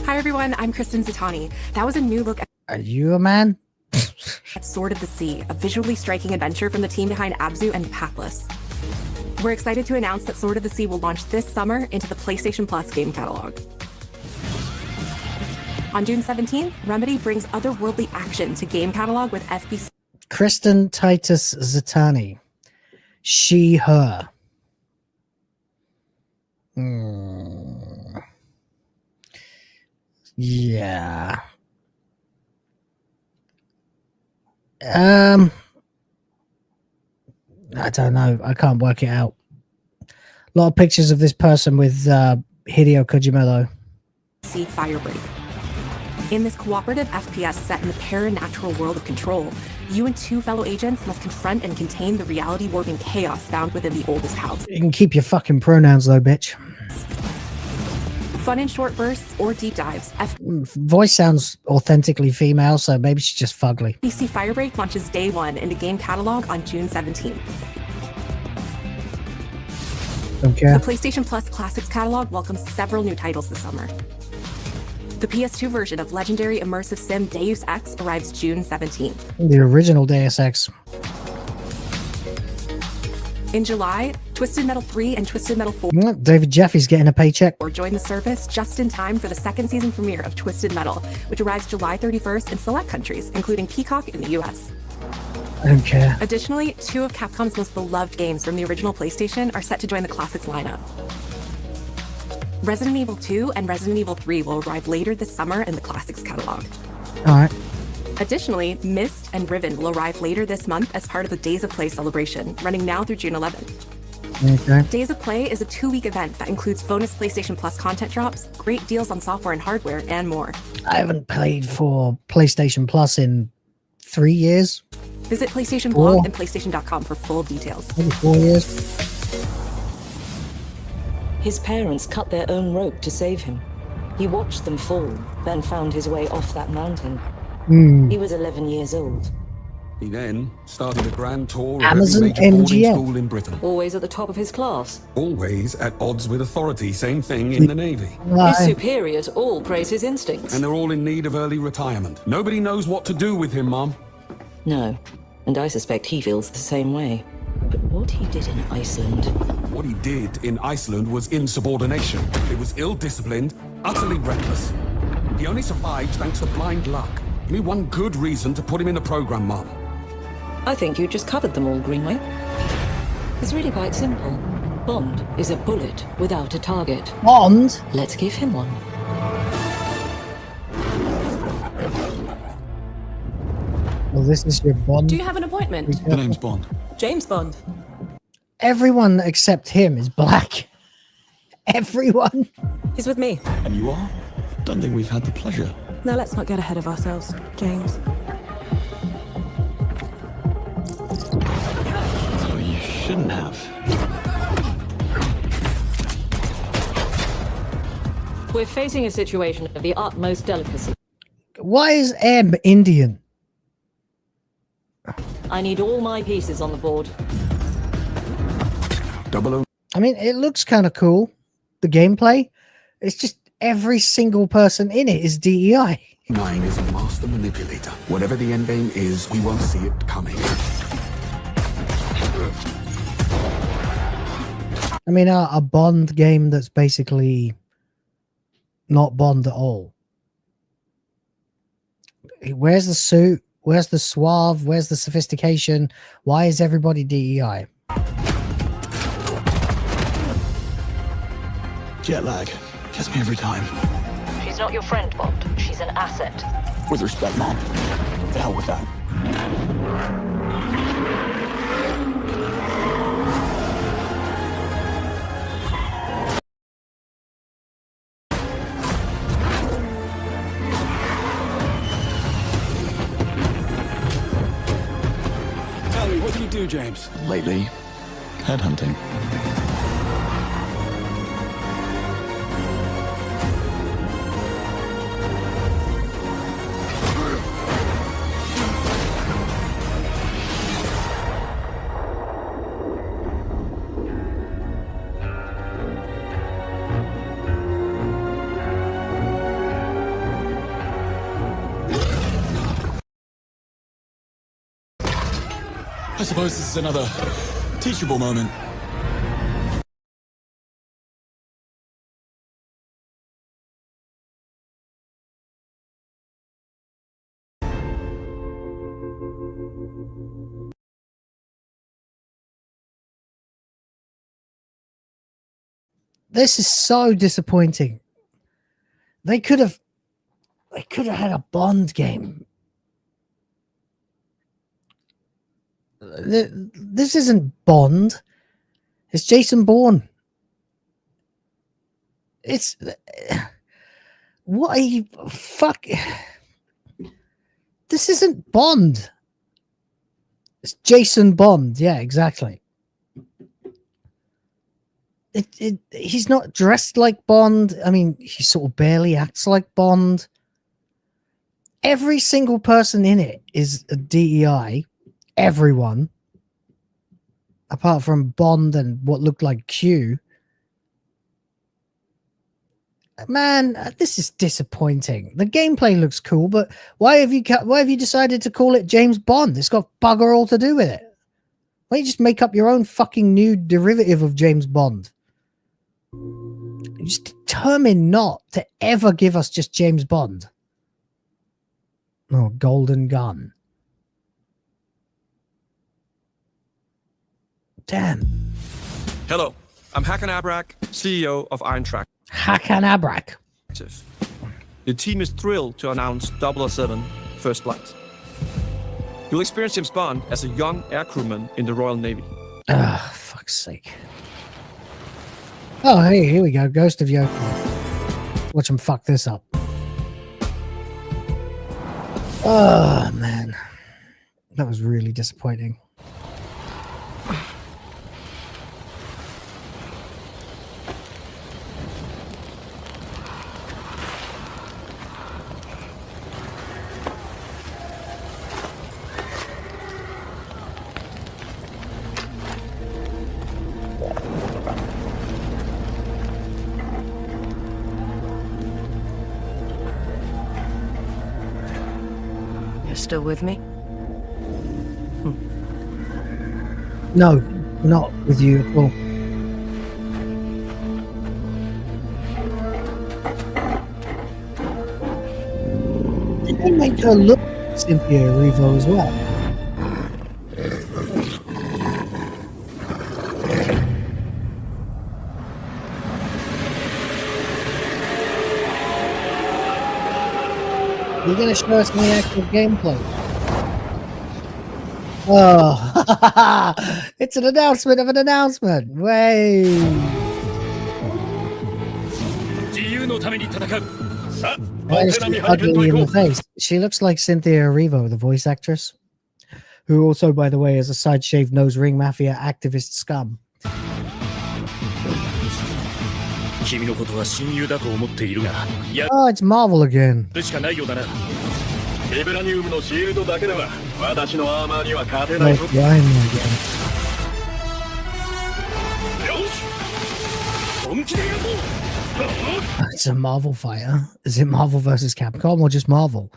Hi everyone, I'm Kristen Zatani. That was a new look Are you a man? at Sword of the Sea, a visually striking adventure from the team behind Abzu and Pathless. We're excited to announce that Sword of the Sea will launch this summer into the PlayStation Plus game catalog. On June 17th, Remedy brings otherworldly action to game catalog with FBC. Kristen Titus Zatani. She, her. Yeah. I don't know. I can't work it out. A lot of pictures of this person with Hideo Kojima though. See Firebreak. In this cooperative FPS set in the paranatural world of Control, you and two fellow agents must confront and contain the reality warping chaos found within the oldest house. You can keep your fucking pronouns though, bitch. Fun in short bursts or deep dives. Voice sounds authentically female, so maybe she's just fugly. FBC Firebreak launches day one into game catalog on June 17th. Okay. The PlayStation Plus Classics catalog welcomes several new titles this summer. The PS2 version of legendary immersive sim Deus Ex arrives June 17th. The original Deus Ex. In July, Twisted Metal 3 and Twisted Metal 4 David Jeffy's getting a paycheck. or join the service just in time for the second season premiere of Twisted Metal, which arrives July 31st in select countries, including Peacock in the US. I don't care. Additionally, 2 of Capcom's most beloved games from the original PlayStation are set to join the Classics lineup. Resident Evil 2 and Resident Evil 3 will arrive later this summer in the Classics catalog. Alright. Additionally, Myst and Riven will arrive later this month as part of the Days of Play celebration, running now through June 11th. Okay. Days of Play is a 2-week event that includes bonus PlayStation Plus content drops, great deals on software and hardware, and more. I haven't paid for PlayStation Plus in 3 years. Visit PlayStation Blog and PlayStation.com for full details. Maybe 4 years. His parents cut their own rope to save him. He watched them fall, then found his way off that mountain. He was 11 years old. He then started a grand tour of Amazon every major boarding MGM. school in Britain. Always at the top of his class. Always at odds with authority. Same thing in the Navy. His superiors all praise his instincts. And they're all in need of early retirement. Nobody knows what to do with him, Mom. No, and I suspect he feels the same way. But what he did in Iceland... What he did in Iceland was insubordination. It was ill-disciplined, utterly reckless. He only survived thanks to blind luck. Give me one good reason to put him in the program, Mom. I think you just covered them all, Greenway. It's really quite simple. Bond is a bullet without a target. Bond? Let's give him one. Well, this is your Bond. Do you have an appointment? The name's Bond. James Bond. Everyone except him is black. Everyone. He's with me. And you are? Don't think we've had the pleasure. Now let's not get ahead of ourselves, James. So you shouldn't have. We're facing a situation of the utmost delicacy. Why is M Indian? I need all my pieces on the board. 00. I mean, it looks kind of cool. The gameplay. It's just every single person in it is DEI. 9 is a master manipulator. Whatever the endgame is, we won't see it coming. I mean, a Bond game that's basically not Bond at all. Where's the suit? Where's the suave? Where's the sophistication? Why is everybody DEI? Jet lag. Gets me every time. She's not your friend, Bond. She's an asset. With respect, Mom. The hell with that. Tell me, what do you do, James? Lately, headhunting. I suppose this is another teachable moment. This is so disappointing. They could have had a Bond game. This isn't Bond. It's Jason Bourne. It's what are you fuck? This isn't Bond. It's Jason Bond. Yeah, exactly. He's not dressed like Bond. I mean, he sort of barely acts like Bond. Every single person in it is a DEI. Everyone, apart from Bond and what looked like Q. Man, this is disappointing. The gameplay looks cool, but why have you decided to call it James Bond? It's got bugger all to do with it. Why don't you just make up your own fucking new derivative of James Bond? You're just determined not to ever give us just James Bond. Oh, Golden Gun. Damn. Hello, I'm Hakan Abrak, CEO of Iron Track. Hakan Abrak. The team is thrilled to announce 007 First Flight. You'll experience James Bond as a young air crewman in the Royal Navy. Ah, fuck's sake. Oh, hey, here we go. Ghost of Yoko. Watch him fuck this up. Oh, man. That was really disappointing. Still with me? No, not with you at all. Did they make her look like Cynthia Erivo as well? You're going to show us the actual gameplay. Oh, it's an announcement of an announcement. Way. Why is she ugly in the face? She looks like Cynthia Erivo, the voice actress, who also, by the way, is a side-shaved nose ring mafia activist scum. Oh, it's Marvel again. Oh, Ryan again. It's a Marvel fighter. Is it Marvel versus Capcom or just Marvel?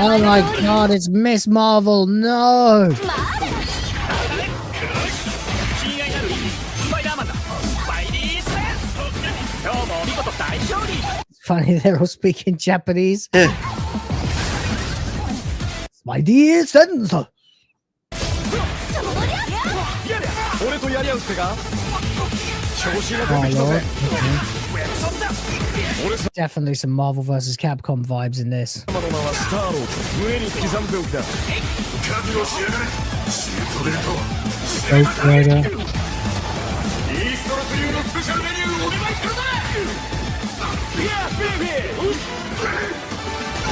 Oh my god, it's Miss Marvel. No. It's funny, they're all speaking Japanese. Spidey sense. Oh, Lord. Okay. Definitely some Marvel vs. Capcom vibes in this. Ghost Rider.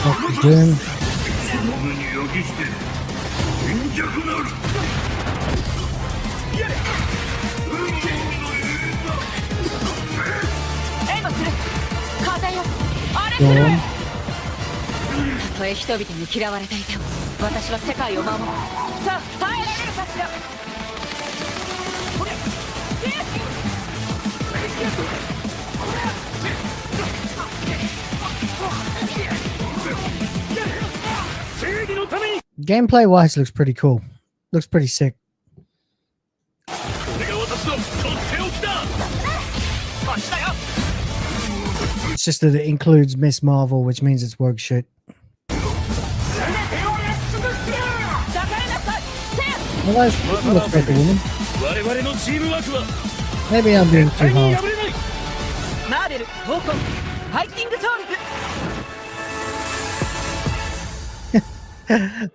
Dr. Doom. Dawn. たとえ人々に嫌われていても私は世界を守る。さあ耐えられるかしら。Gameplay wise looks pretty cool. Looks pretty sick. It's just that it includes Miss Marvel, which means it's work shit. Well, that's looks like a woman. Maybe I'm being too hard.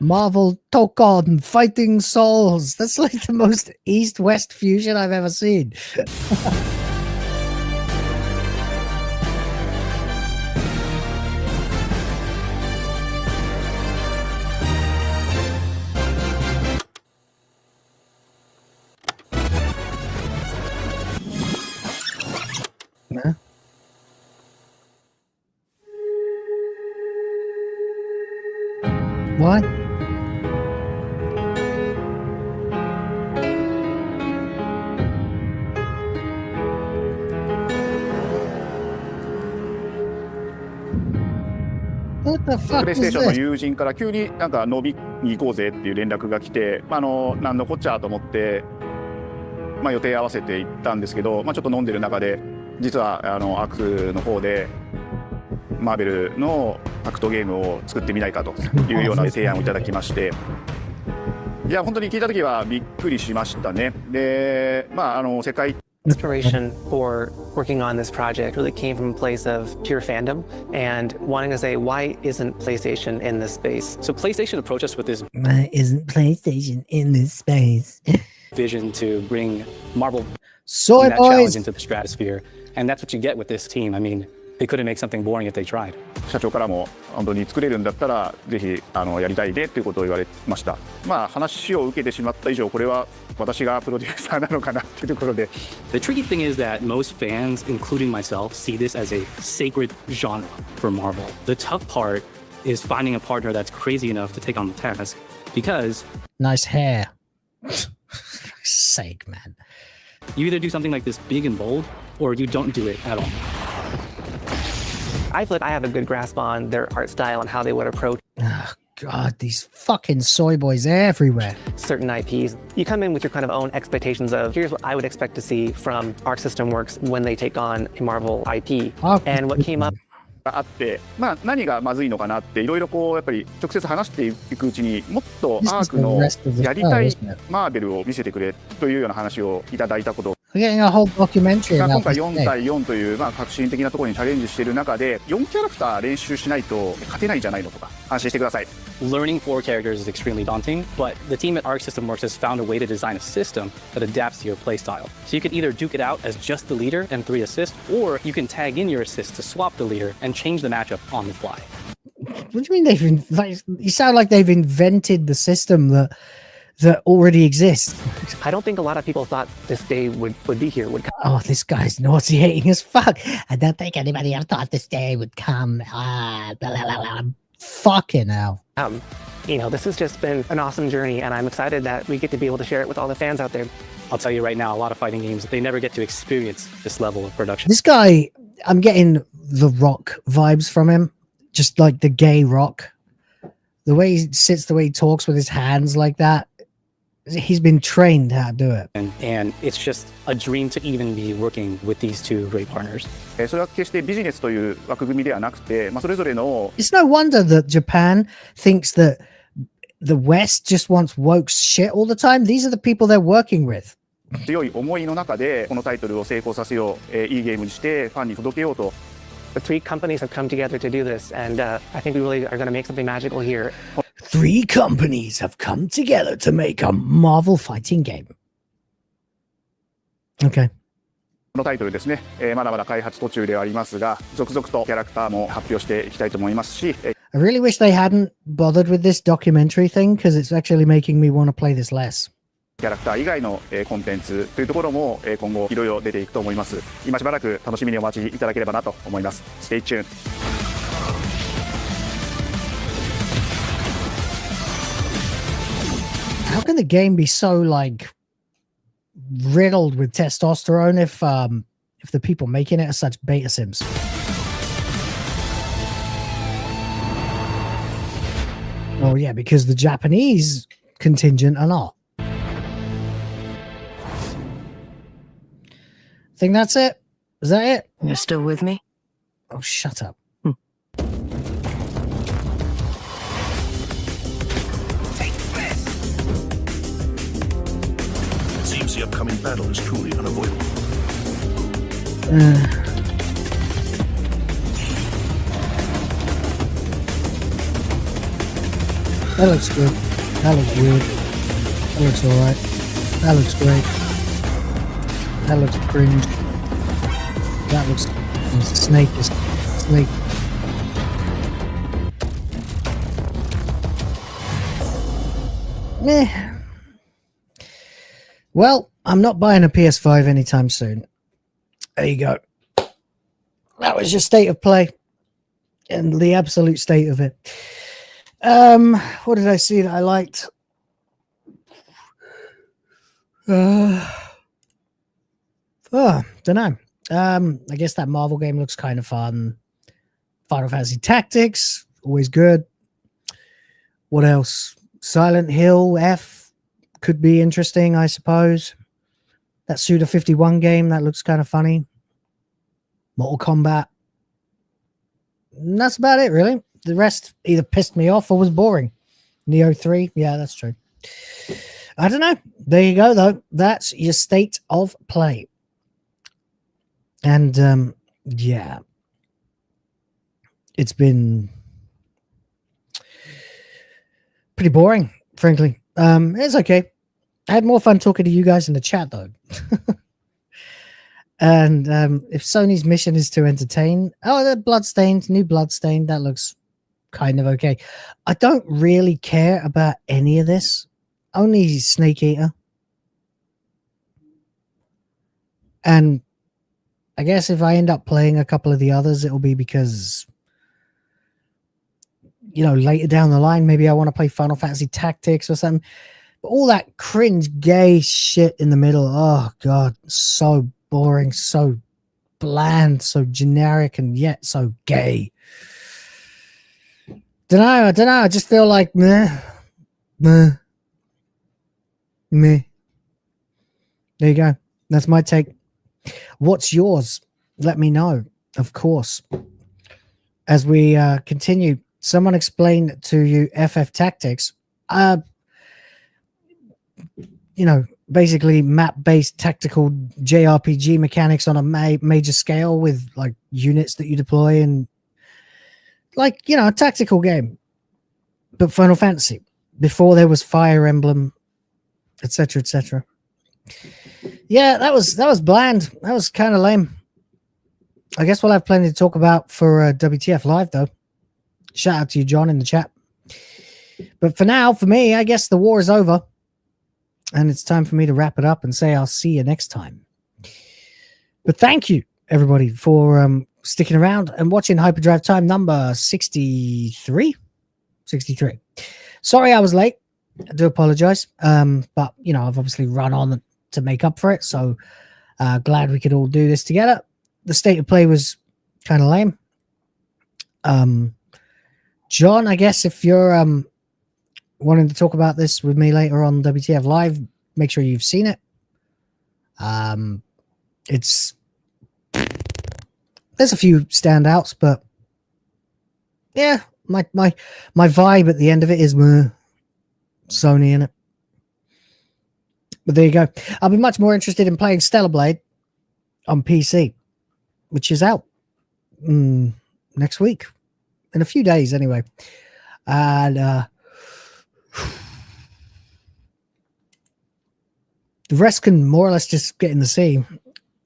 Marvel Tokon Fighting Souls. That's like the most East-West fusion I've ever seen. Nah. What? What the fuck プレイステー is ションの this? 友人から急になんか飲みに行こうぜっていう連絡が来て、なんのこっちゃと思って、予定合わせて行ったんですけど、ちょっと飲んでる中で実はアークの方でマーベルのアクトゲームを作ってみないかというような提案をいただきまして、いや本当に聞いた時はびっくりしましたね。で、世界Inspiration for working on this project really came from a place of pure fandom and wanting to say, why isn't PlayStation in this space? So PlayStation approached us with this Why isn't PlayStation in this space? vision to bring Marvel Soy that boys challenge into the stratosphere, and that's what you get with this team. I mean, they couldn't make something boring if they tried. 社長からも本当に作れるんだったらぜひやりたいでということを言われました。話を受けてしまった以上これは私がプロデューサーなのかなっていうところで。The tricky thing is that most fans, including myself, see this as a sacred genre for Marvel. The tough part is finding a partner that's crazy enough to take on the task, because nice hair. For sake, man. You either do something like this big and bold, or you don't do it at all. I feel like I have a good grasp on their art style and how they would approach God, these fucking soy boys everywhere. certain IPs. You come in with your kind of own expectations of, here's what I would expect to see from Arc System Works when they take on a Marvel IP. And what came up あって、何がまずいのかなっていろいろやっぱり直接話していくうちにもっとアークのやりたいマーベルを見せてくれというような話をいただいたこと。We're getting a whole documentary about 今回 this 4 thing. 対4という革新的なところにチャレンジしている中で4キャラクター練習しないと勝てないんじゃないのとか安心してください。 Learning 4 characters is extremely daunting, but the team at Arc System Works has found a way to design a system that adapts to your playstyle. So you can either duke it out as just the leader and 3 assists, or you can tag in your assists to swap the leader and change the matchup on the fly. What do you mean you sound like they've invented the system that already exists. I don't think a lot of people thought this day would be here. Oh, this guy's nauseating as fuck. I don't think anybody ever thought this day would come. Blah, blah, blah, blah. Fucking hell. You know, this has just been an awesome journey, and I'm excited that we get to be able to share it with all the fans out there. I'll tell you right now, a lot of fighting games, they never get to experience this level of production. This guy, I'm getting the Rock vibes from him. Just like the gay Rock. The way he sits, the way he talks with his hands like that. He's been trained how to do it. And it's just a dream to even be working with these two great partners. それは決してビジネスという枠組みではなくて、それぞれの It's no wonder that Japan thinks that the West just wants woke shit all the time. These are the people they're working with. 強い思いの中でこのタイトルを成功させよう、いいゲームにしてファンに届けようと。The 3 companies have come together to do this, and I think we really are going to make something magical here. 3 companies have come together to make a Marvel fighting game. Okay. このタイトルですね、まだまだ開発途中ではありますが、続々とキャラクターも発表していきたいと思いますし、I really wish they hadn't bothered with this documentary thing because it's actually making me want to play this less. キャラクター以外のコンテンツというところも今後いろいろ出ていくと思います。今しばらく楽しみにお待ちいただければなと思います。Stay tuned. How can the game be so like riddled with testosterone if the people making it are such beta sims? Oh yeah, because the Japanese contingent are not. Think that's it? Is that it? You're still with me? Oh, shut up. It seems the upcoming battle is truly unavoidable. That looks good. That looks weird. That looks alright. That looks great. That looks cringe. That looks... Snake is... Snake. Meh. Well, I'm not buying a PS5 anytime soon. There you go. That was your state of play. And the absolute state of it. What did I see that I liked? Don't know. I guess that Marvel game looks kind of fun. Final Fantasy Tactics, always good. What else? Silent Hill F could be interesting, I suppose. That Suda 51 game, that looks kind of funny. Mortal Kombat. And that's about it, really. The rest either pissed me off or was boring. Neo 3, yeah, that's true. I don't know. There you go, though. That's your state of play. And, yeah. It's been pretty boring, frankly. It's okay. I had more fun talking to you guys in the chat, though. And if Sony's mission is to entertain, the Bloodstained, new Bloodstained, that looks kind of okay. I don't really care about any of this. Only Snake Eater. And I guess if I end up playing a couple of the others, it'll be because, you know, later down the line, maybe I want to play Final Fantasy Tactics or something. But all that cringe gay shit in the middle, oh God, so boring, so bland, so generic, and yet so gay. I don't know. I just feel like meh. There you go. That's my take. What's yours? Let me know, of course. As we continue, someone explained to you FF Tactics. You know, basically map-based tactical JRPG mechanics on a major scale with like units that you deploy and like, you know, a tactical game. But Final Fantasy, before there was Fire Emblem, etc., etc. Yeah, that was bland. That was kind of lame. I guess we'll have plenty to talk about for WTF Live, though. Shout out to you, John, in the chat. But for now, for me, I guess the war is over. And it's time for me to wrap it up and say I'll see you next time. But thank you, everybody, for sticking around and watching HyperDrive time number 63. 63. Sorry I was late. I do apologize. But, you know, I've obviously run on to make up for it. So glad we could all do this together. The state of play was kind of lame. John, I guess if you're wanting to talk about this with me later on WTF Live, make sure you've seen it. There's a few standouts, but yeah, my vibe at the end of it is Sony in it. But there you go. I'll be much more interested in playing Stellar Blade on PC, which is out next week, in a few days anyway. And the rest can more or less just get in the sea.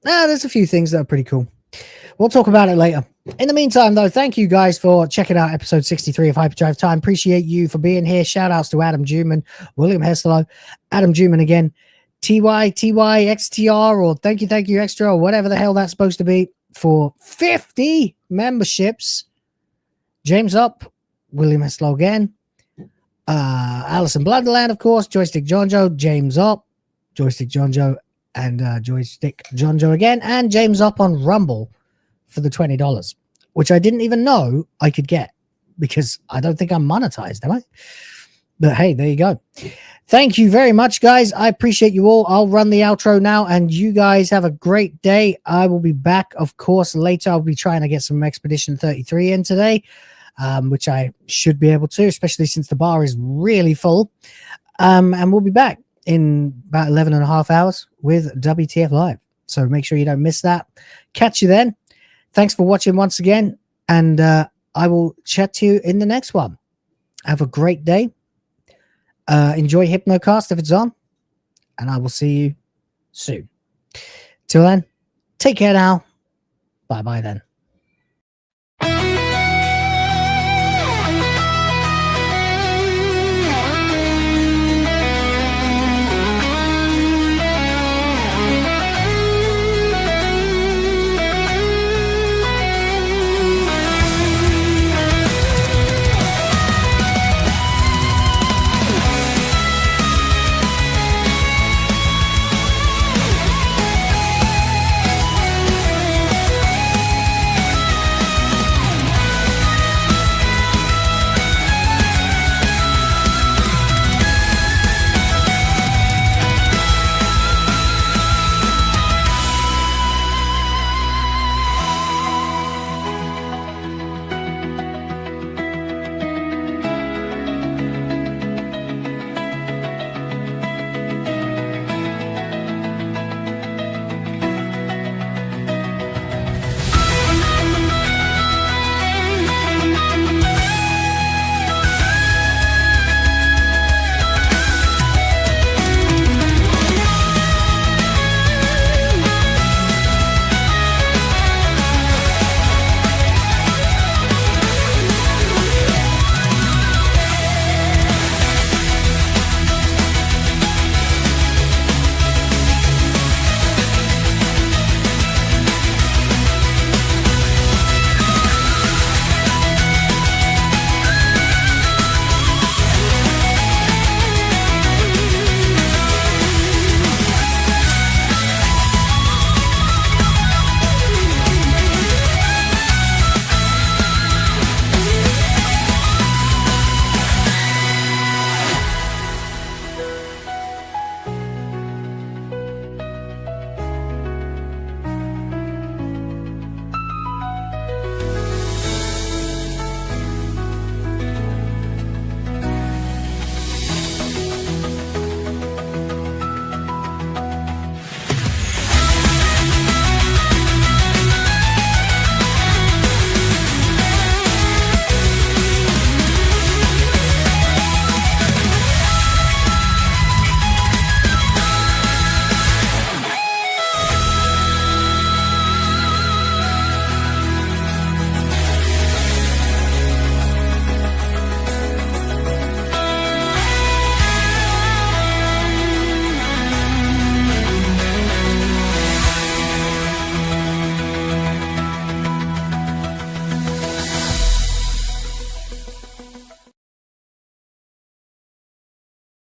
There's a few things that are pretty cool. We'll talk about it later. In the meantime, though, thank you guys for checking out episode 63 of HyperDrive Time. Appreciate you for being here. Shout outs to Adam Juman, William Hestelow, Adam Juman again, TYXTR, or thank you extra, or whatever the hell that's supposed to be, for 50 memberships. James Up, William Hestelow again, Alison Blunderland, of course, Joystick Jonjo, James Up, Joystick Jonjo, and Joystick Jonjo again, and James Up on Rumble for the $20, which I didn't even know I could get because I don't think I'm monetized, am I? But hey, there you go. Thank you very much, guys. I appreciate you all. I'll run the outro now, and you guys have a great day. I will be back, of course, later. I'll be trying to get some Expedition 33 in today, which I should be able to, especially since the bar is really full. And we'll be back in about 11 and a half hours with WTF Live. So make sure you don't miss that. Catch you then. Thanks for watching once again, and I will chat to you in the next one. Have a great day. Enjoy Hypnocast if it's on, and I will see you soon. Till then, take care now. Bye-bye then.